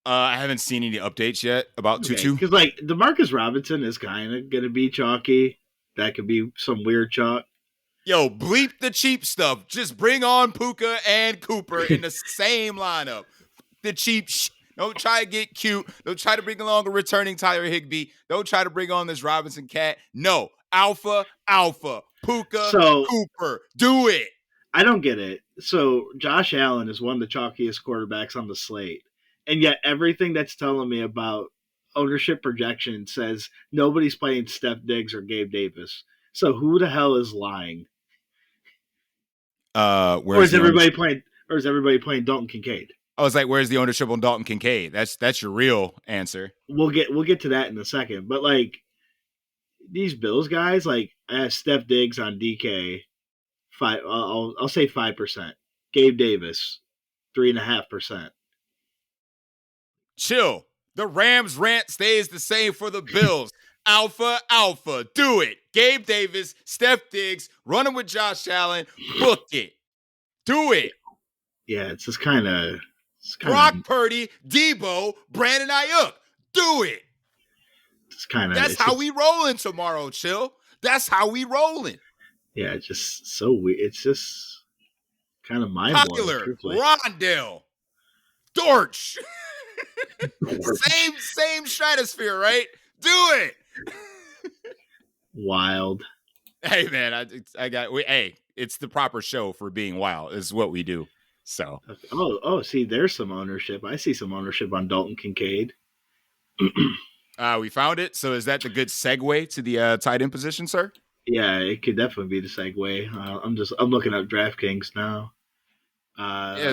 I haven't seen any updates yet about Okay, Tutu. because like Demarcus Robinson is kind of gonna be chalky. That could be some weird chalk. Yo, bleep the cheap stuff. Just bring on Puka and Cooper in the same lineup. The cheap Don't try to get cute. Don't try to bring along a returning Tyler Higbee. Don't try to bring on this Robinson cat. No. Alpha, Puka, So Cooper. Do it. I don't get it. So Josh Allen is one of the chalkiest quarterbacks on the slate, and yet everything that's telling me about ownership projection says nobody's playing Steph Diggs or Gabe Davis. So who the hell is lying? Or Where's is the everybody ownership? playing? Or is everybody playing Dalton Kincaid? I was like, where's the ownership on Dalton Kincaid? That's your real answer. We'll get to that in a second. But like these Bills guys, like I have Steph Diggs on DK, five. I'll say 5%. Gabe Davis, 3.5%. Chill. The Rams rant stays the same for the Bills. Alpha. Do it. Gabe Davis, Steph Diggs, running with Josh Allen. Book it. Do it. Yeah, it's just kind of. Brock Purdy, Debo, Brandon Ayuk. Do it. That's how we rolling tomorrow, Chill. That's how we rolling. Yeah, it's just so weird. It's just kind of mind-blowing, Kyler, truthfully. Rondell, Dortch. Same stratosphere, right? Do it. Wild. Hey, man, it's the proper show for being wild. Is what we do. So. See, there's some ownership. I see some ownership on Dalton Kincaid. We found it. So is that the good segue to the tight end position, sir? Yeah, it could definitely be the segue. I'm looking up DraftKings now.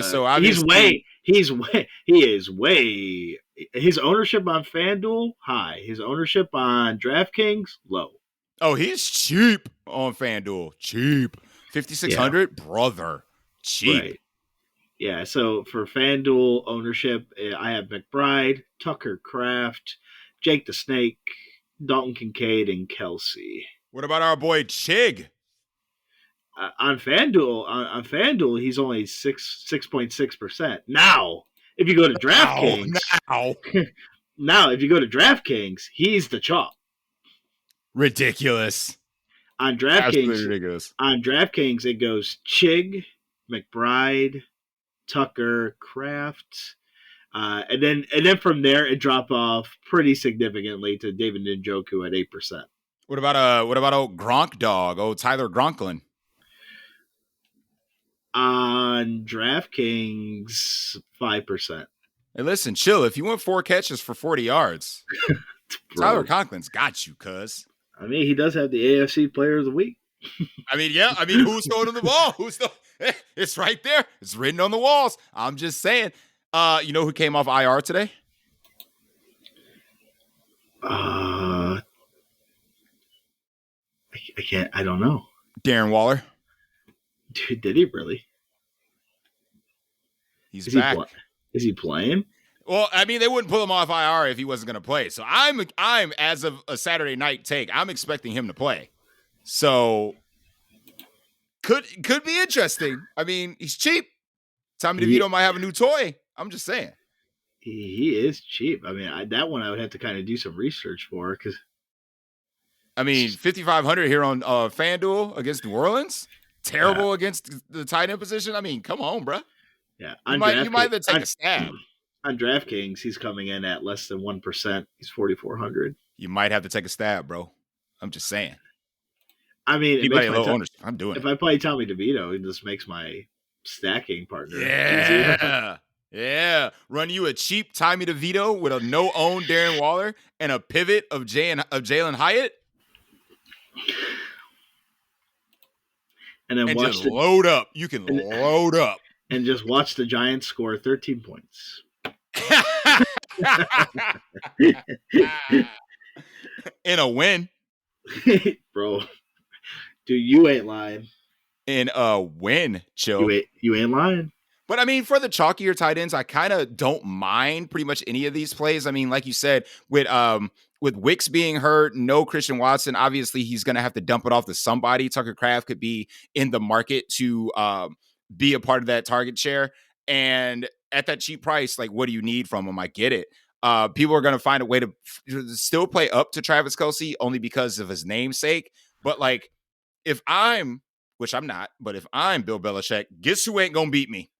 So obviously he is way. His ownership on FanDuel high. His ownership on DraftKings low. Oh, he's cheap on FanDuel. Cheap. 5,600, brother. Cheap. Right. Yeah, so for FanDuel ownership, I have McBride, Tucker Kraft, Jake the Snake, Dalton Kincaid, and Kelsey. What about our boy Chig? On FanDuel, he's only 6.6%. Now, if you go to DraftKings, now if you go to DraftKings, he's the chalk. Ridiculous. On DraftKings, it goes Chig, McBride, Tucker, Kraft, and then from there it dropped off pretty significantly to David Njoku at 8%. What about old Gronk dog? Oh, Tyler Gronklin. On DraftKings, 5%. Hey, listen, chill. If you want 4 catches for 40 yards, Tyler Conklin's got you, cuz. I mean, he does have the AFC Player of the Week. Who's throwing him the ball? It's right there. It's written on the walls. I'm just saying. You know who came off IR today? I don't know. Darren Waller. Dude, did he really? He's back. Is he playing? Well, I mean, they wouldn't pull him off IR if he wasn't going to play. So I'm as of a Saturday night take, I'm expecting him to play. So could be interesting. I mean, he's cheap. Tommy DeVito might have a new toy. I'm just saying. He is cheap. I mean, that one I would have to kind of do some research for because. I mean, 5,500 here on FanDuel against New Orleans. Terrible against the tight end position. I mean, come on, bro. Yeah, you might have to take a stab. On DraftKings, he's coming in at less than 1%. He's 4,400. You might have to take a stab, bro. I'm just saying. I mean, I'm doing it. If I play Tommy DeVito, it just makes my stacking partner easier. Yeah. Run you a cheap Tommy DeVito with a no-own Darren Waller and a pivot of Jalen Hyatt. And then just load up. You can load up. And just watch the Giants score 13 points. In a win. Bro. Dude, you ain't lying. in a win, chill. You ain't lying. But I mean, for the chalkier tight ends, I kind of don't mind pretty much any of these plays. I mean, like you said, with Wicks being hurt, no Christian Watson, obviously he's gonna have to dump it off to somebody. Tucker Kraft could be in the market to be a part of that target share. And at that cheap price, like what do you need from him? I get it. People are gonna find a way to still play up to Travis Kelce only because of his namesake. But like if I'm, which I'm not, but if I'm Bill Belichick, guess who ain't gonna beat me?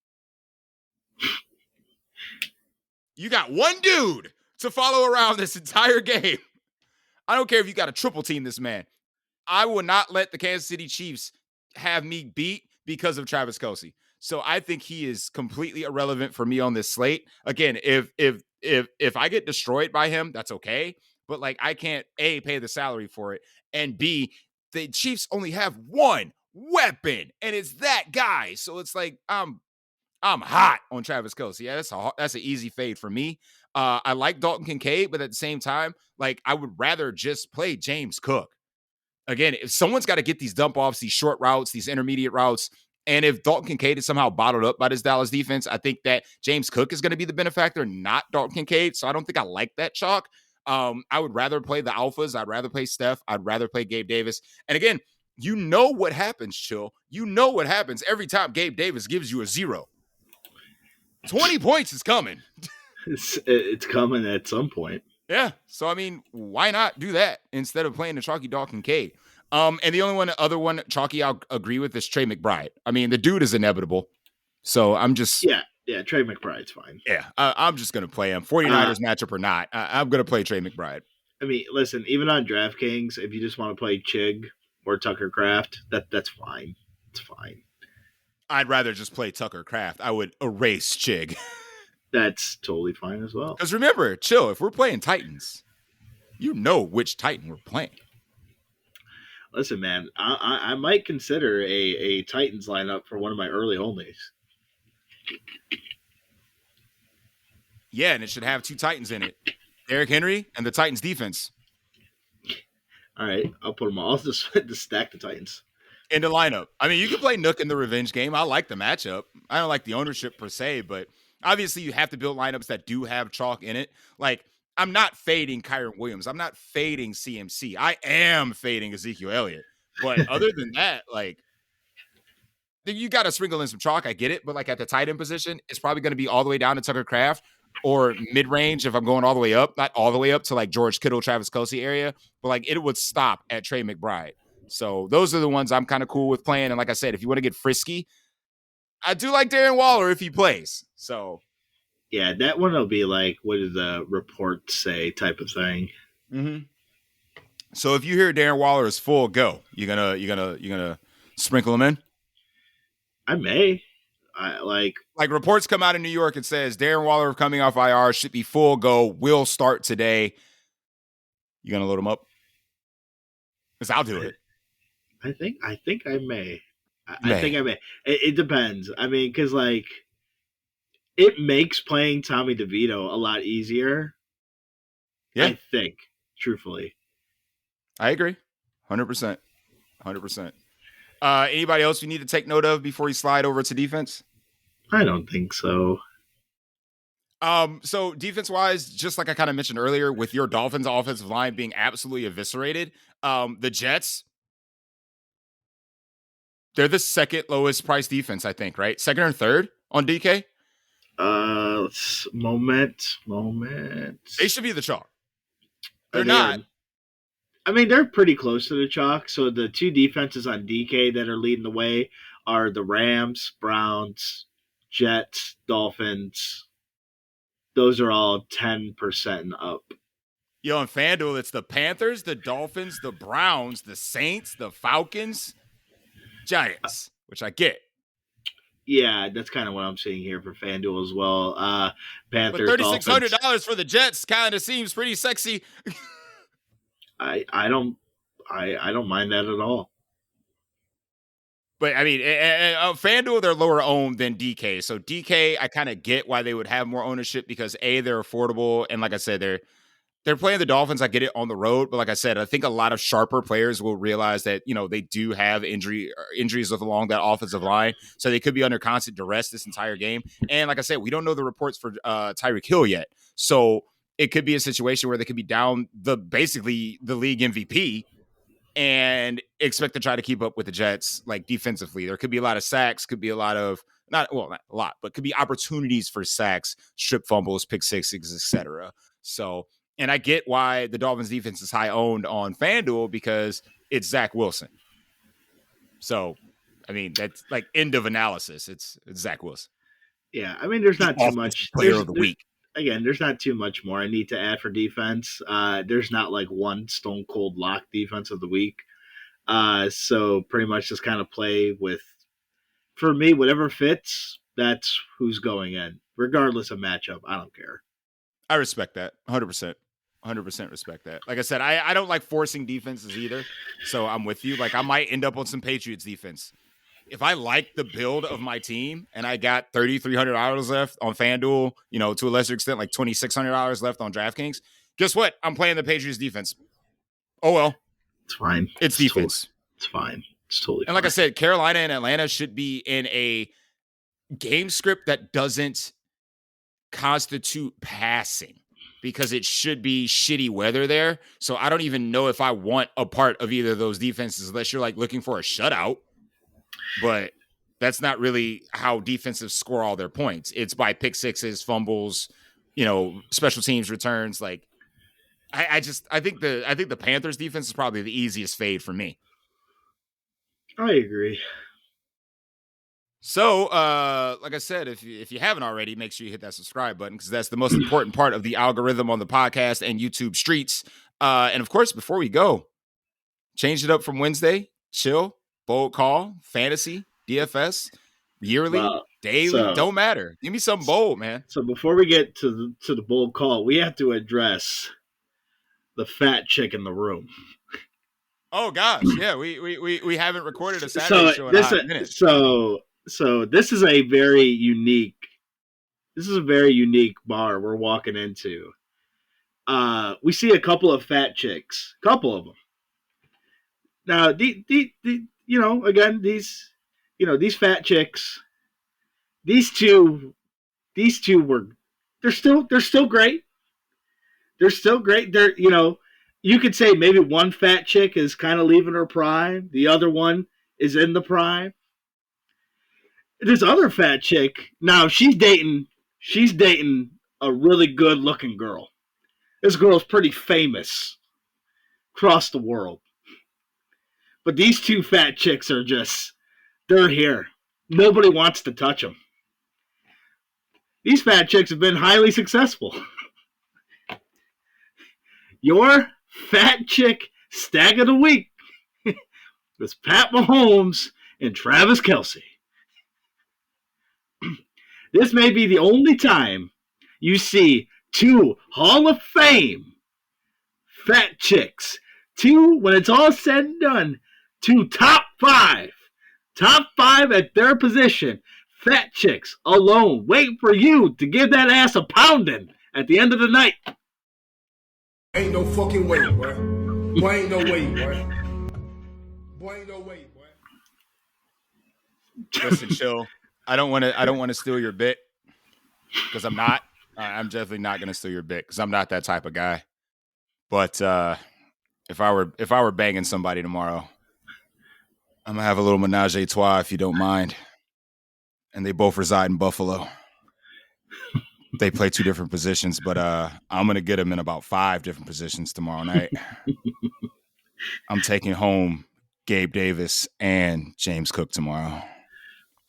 You got one dude to follow around this entire game. I don't care if you got a triple team this man. I will not let the Kansas City Chiefs have me beat because of Travis Kelce. So I think he is completely irrelevant for me on this slate. Again, if I get destroyed by him, that's okay. But like I can't A, pay the salary for it, and B, the Chiefs only have one weapon, and it's that guy. So it's like I'm hot on Travis Kelce. Yeah, that's an easy fade for me. I like Dalton Kincaid, but at the same time, like I would rather just play James Cook. Again, if someone's got to get these dump offs, these short routes, these intermediate routes, and if Dalton Kincaid is somehow bottled up by this Dallas defense, I think that James Cook is going to be the benefactor, not Dalton Kincaid. So I don't think I like that chalk. I would rather play the alphas. I'd rather play Steph. I'd rather play Gabe Davis. And again, you know what happens, Chill. You know what happens every time Gabe Davis gives you a 0. 20 points is coming. It's coming at some point. Yeah. So, I mean, why not do that instead of playing the chalky Dalton Kincaid? And the only other one, chalky, I'll agree with is Trey McBride. I mean, the dude is inevitable. So I'm just. Yeah, Trey McBride's fine. Yeah, I'm just going to play him. 49ers matchup or not, I'm going to play Trey McBride. I mean, listen, even on DraftKings, if you just want to play Chig or Tucker Kraft, that's fine. It's fine. I'd rather just play Tucker Kraft. I would erase Chig. That's totally fine as well. Because remember, chill, if we're playing Titans, you know which Titan we're playing. Listen, man, I might consider a Titans lineup for one of my early onlys. Yeah, and it should have 2 Titans in it. Derrick Henry and the Titans defense. All right, I'll put them all. I'll just stack the Titans. In the lineup. I mean, you can play Nook in the revenge game. I like the matchup. I don't like the ownership per se, but obviously you have to build lineups that do have chalk in it. Like, I'm not fading Kyron Williams. I'm not fading CMC. I am fading Ezekiel Elliott. But other than that, like, you got to sprinkle in some chalk. I get it. But like at the tight end position, it's probably going to be all the way down to Tucker Kraft or mid-range if I'm going all the way up. Not all the way up to like George Kittle, Travis Kelce area, but like it would stop at Trey McBride. So those are the ones I'm kind of cool with playing. And like I said, if you want to get frisky, I do like Darren Waller if he plays. So yeah, that one will be like, what did the report say type of thing. Mm-hmm. So if you hear Darren Waller is full go, you gonna sprinkle him in? I may. I like reports come out in New York. It says Darren Waller coming off IR should be full go. Will start today. You gonna load him up? Because I'll do it. I think I may. I think I may. It depends. I mean, because like it makes playing Tommy DeVito a lot easier. Yeah, I think truthfully. I agree, 100%, 100%. Anybody else you need to take note of before you slide over to defense? I don't think so. So defense-wise, just like I kind of mentioned earlier, with your Dolphins offensive line being absolutely eviscerated, the Jets, they're the second lowest price defense, I think, right? Second or third on DK? Moment. They should be the chalk. They're not. I mean, they're pretty close to the chalk. So the 2 defenses on DK that are leading the way are the Rams, Browns, Jets, Dolphins. Those are all 10% and up. Yo, on FanDuel, it's the Panthers, the Dolphins, the Browns, the Saints, the Falcons, Giants, which I get. Yeah, that's kind of what I'm seeing here for FanDuel as well. Panthers, but $3,600 for the Jets kind of seems pretty sexy. I don't mind that at all. But I mean, FanDuel, they're lower owned than DK. So DK, I kind of get why they would have more ownership because A, they're affordable, and like I said, they're playing the Dolphins. I get it on the road, but like I said, I think a lot of sharper players will realize that they do have injuries along that offensive line, so they could be under constant duress this entire game. And like I said, we don't know the reports for Tyreek Hill yet, so it could be a situation where they could be down basically the league MVP and expect to try to keep up with the Jets, like defensively. There could be a lot of sacks, could be a lot of not a lot, but could be opportunities for sacks, strip fumbles, pick sixes, etc. So, and I get why the Dolphins defense is high owned on FanDuel because it's Zach Wilson. So, I mean, that's like end of analysis. It's Zach Wilson. Yeah, I mean, there's not too much. Player of the week. Again, there's not too much more I need to add for defense. There's not like one stone cold lock defense of the week. So pretty much just kind of play with, for me, whatever fits, that's who's going in, regardless of matchup. I don't care. I respect that 100%. 100% respect that. Like I said, I don't like forcing defenses either. So I'm with you. Like I might end up on some Patriots defense. If I like the build of my team and I got $3,300 left on FanDuel, to a lesser extent, like $2,600 left on DraftKings, guess what? I'm playing the Patriots defense. Oh, well. It's fine. It's defense. It's fine. It's totally fine. And like I said, Carolina and Atlanta should be in a game script that doesn't constitute passing because it should be shitty weather there. So I don't even know if I want a part of either of those defenses unless you're like looking for a shutout. But that's not really how defensives score all their points. It's by pick sixes, fumbles, special teams returns. Like, I think the Panthers defense is probably the easiest fade for me. I agree. So, like I said, if you haven't already, make sure you hit that subscribe button because that's the most important part of the algorithm on the podcast and YouTube streets. And of course, before we go, change it up from Wednesday, chill. Bold call, fantasy, DFS, yearly, daily, don't matter. Give me something bold, man. So before we get to the bold call, we have to address the fat chick in the room. Oh gosh, yeah, we haven't recorded a Saturday show in 5 minutes. So this is a very unique bar we're walking into. We see a couple of fat chicks, couple of them. Now again, these fat chicks, these two they're still great. They're still great. You could say maybe one fat chick is kind of leaving her prime. The other one is in the prime. This other fat chick, now she's dating a really good looking girl. This girl's pretty famous across the world. But these two fat chicks are they're here. Nobody wants to touch them. These fat chicks have been highly successful. Your fat chick stag of the week was Pat Mahomes and Travis Kelce. This may be the only time you see two Hall of Fame fat chicks. Two, when it's all said and done, two top five at their position, fat chicks alone, waiting for you to give that ass a pounding at the end of the night. Ain't no fucking way, boy. Boy, ain't no way, boy. Boy, ain't no way, boy. Listen, chill. I don't want to steal your bit because I'm not. I'm definitely not going to steal your bit because I'm not that type of guy. But if I were banging somebody tomorrow, I'm gonna have a little menage a trois if you don't mind. And they both reside in Buffalo. They play two different positions, but I'm gonna get them in about 5 different positions tomorrow night. I'm taking home Gabe Davis and James Cook tomorrow.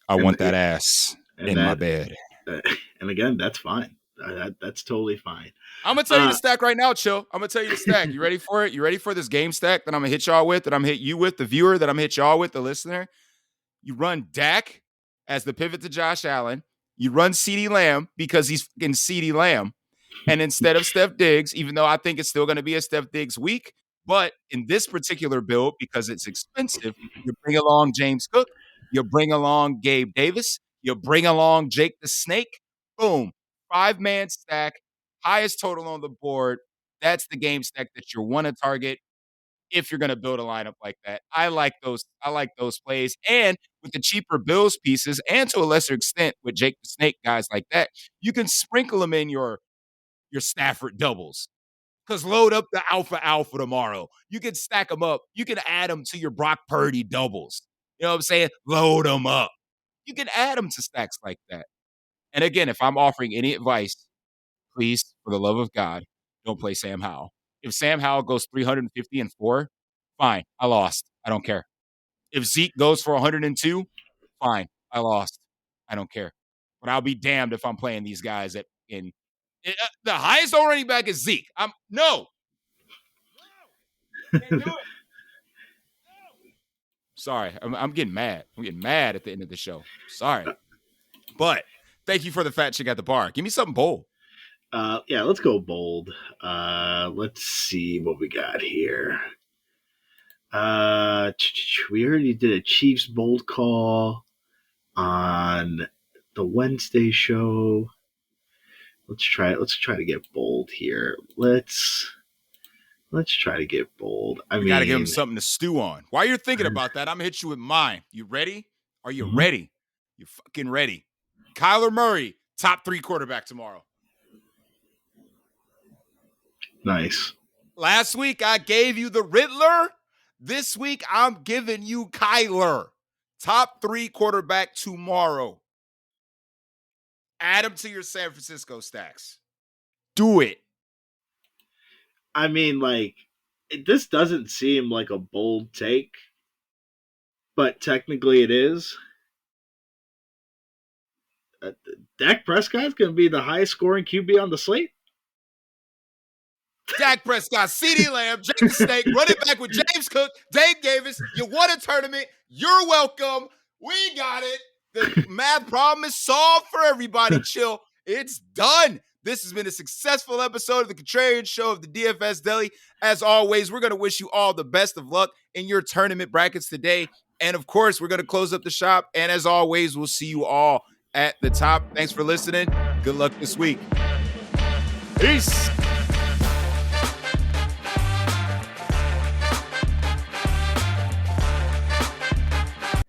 I want that ass in my bed. And again, that's fine. That's totally fine. I'm going to tell you the stack right now, Chill. I'm going to tell you the stack. You ready for it? You ready for this game stack that I'm going to hit y'all with, that I'm going to hit you with, the viewer, that I'm going to hit y'all with, the listener? You run Dak as the pivot to Josh Allen. You run CeeDee Lamb because he's fucking CeeDee Lamb. And instead of Steph Diggs, even though I think it's still going to be a Steph Diggs week, but in this particular build, because it's expensive, you bring along James Cook, you bring along Gabe Davis, you bring along Jake the Snake. Boom. 5-man stack, highest total on the board. that's the game stack that you want to target if you're going to build a lineup like that. I like those plays. And with the cheaper Bills pieces, and to a lesser extent with Jake the Snake, guys like that, you can sprinkle them in your Stafford doubles. Because load up the alpha tomorrow. You can stack them up. You can add them to your Brock Purdy doubles. You know what I'm saying? Load them up. You can add them to stacks like that. And again, if I'm offering any advice, please, for the love of God, don't play Sam Howell. If Sam Howell goes 350-4, fine, I lost. I don't care. If Zeke goes for 102, fine, I lost. I don't care. But I'll be damned if I'm playing these guys the highest owned running back is Zeke. No. Can't do it. No. Sorry, I'm getting mad. I'm getting mad at the end of the show. Sorry. But thank you for the fat chick at the bar. Give me something bold. Yeah, let's go bold. Let's see what we got here. We already did a Chiefs bold call on the Wednesday show. Let's try to get bold here. Let's try to get bold. We got to give him something to stew on. While you're thinking about that, I'm going to hit you with mine. You ready? Are you ready? You fucking ready. Kyler Murray, top 3 quarterback tomorrow. Nice. Last week, I gave you the Riddler. This week, I'm giving you Kyler. Top 3 quarterback tomorrow. Add him to your San Francisco stacks. Do it. I mean, like, this doesn't seem like a bold take, but technically it is. Dak Prescott's going to be the highest scoring QB on the slate. Dak Prescott, CeeDee Lamb, James Snake, running back with James Cook, Dave Davis. You won a tournament. You're welcome. We got it. The math problem is solved for everybody. Chill. It's done. This has been a successful episode of the Contrarian Show of the DFS Deli. As always, we're going to wish you all the best of luck in your tournament brackets today. And of course, we're going to close up the shop. And as always, we'll see you all at the top. Thanks for listening. Good luck this week. Peace.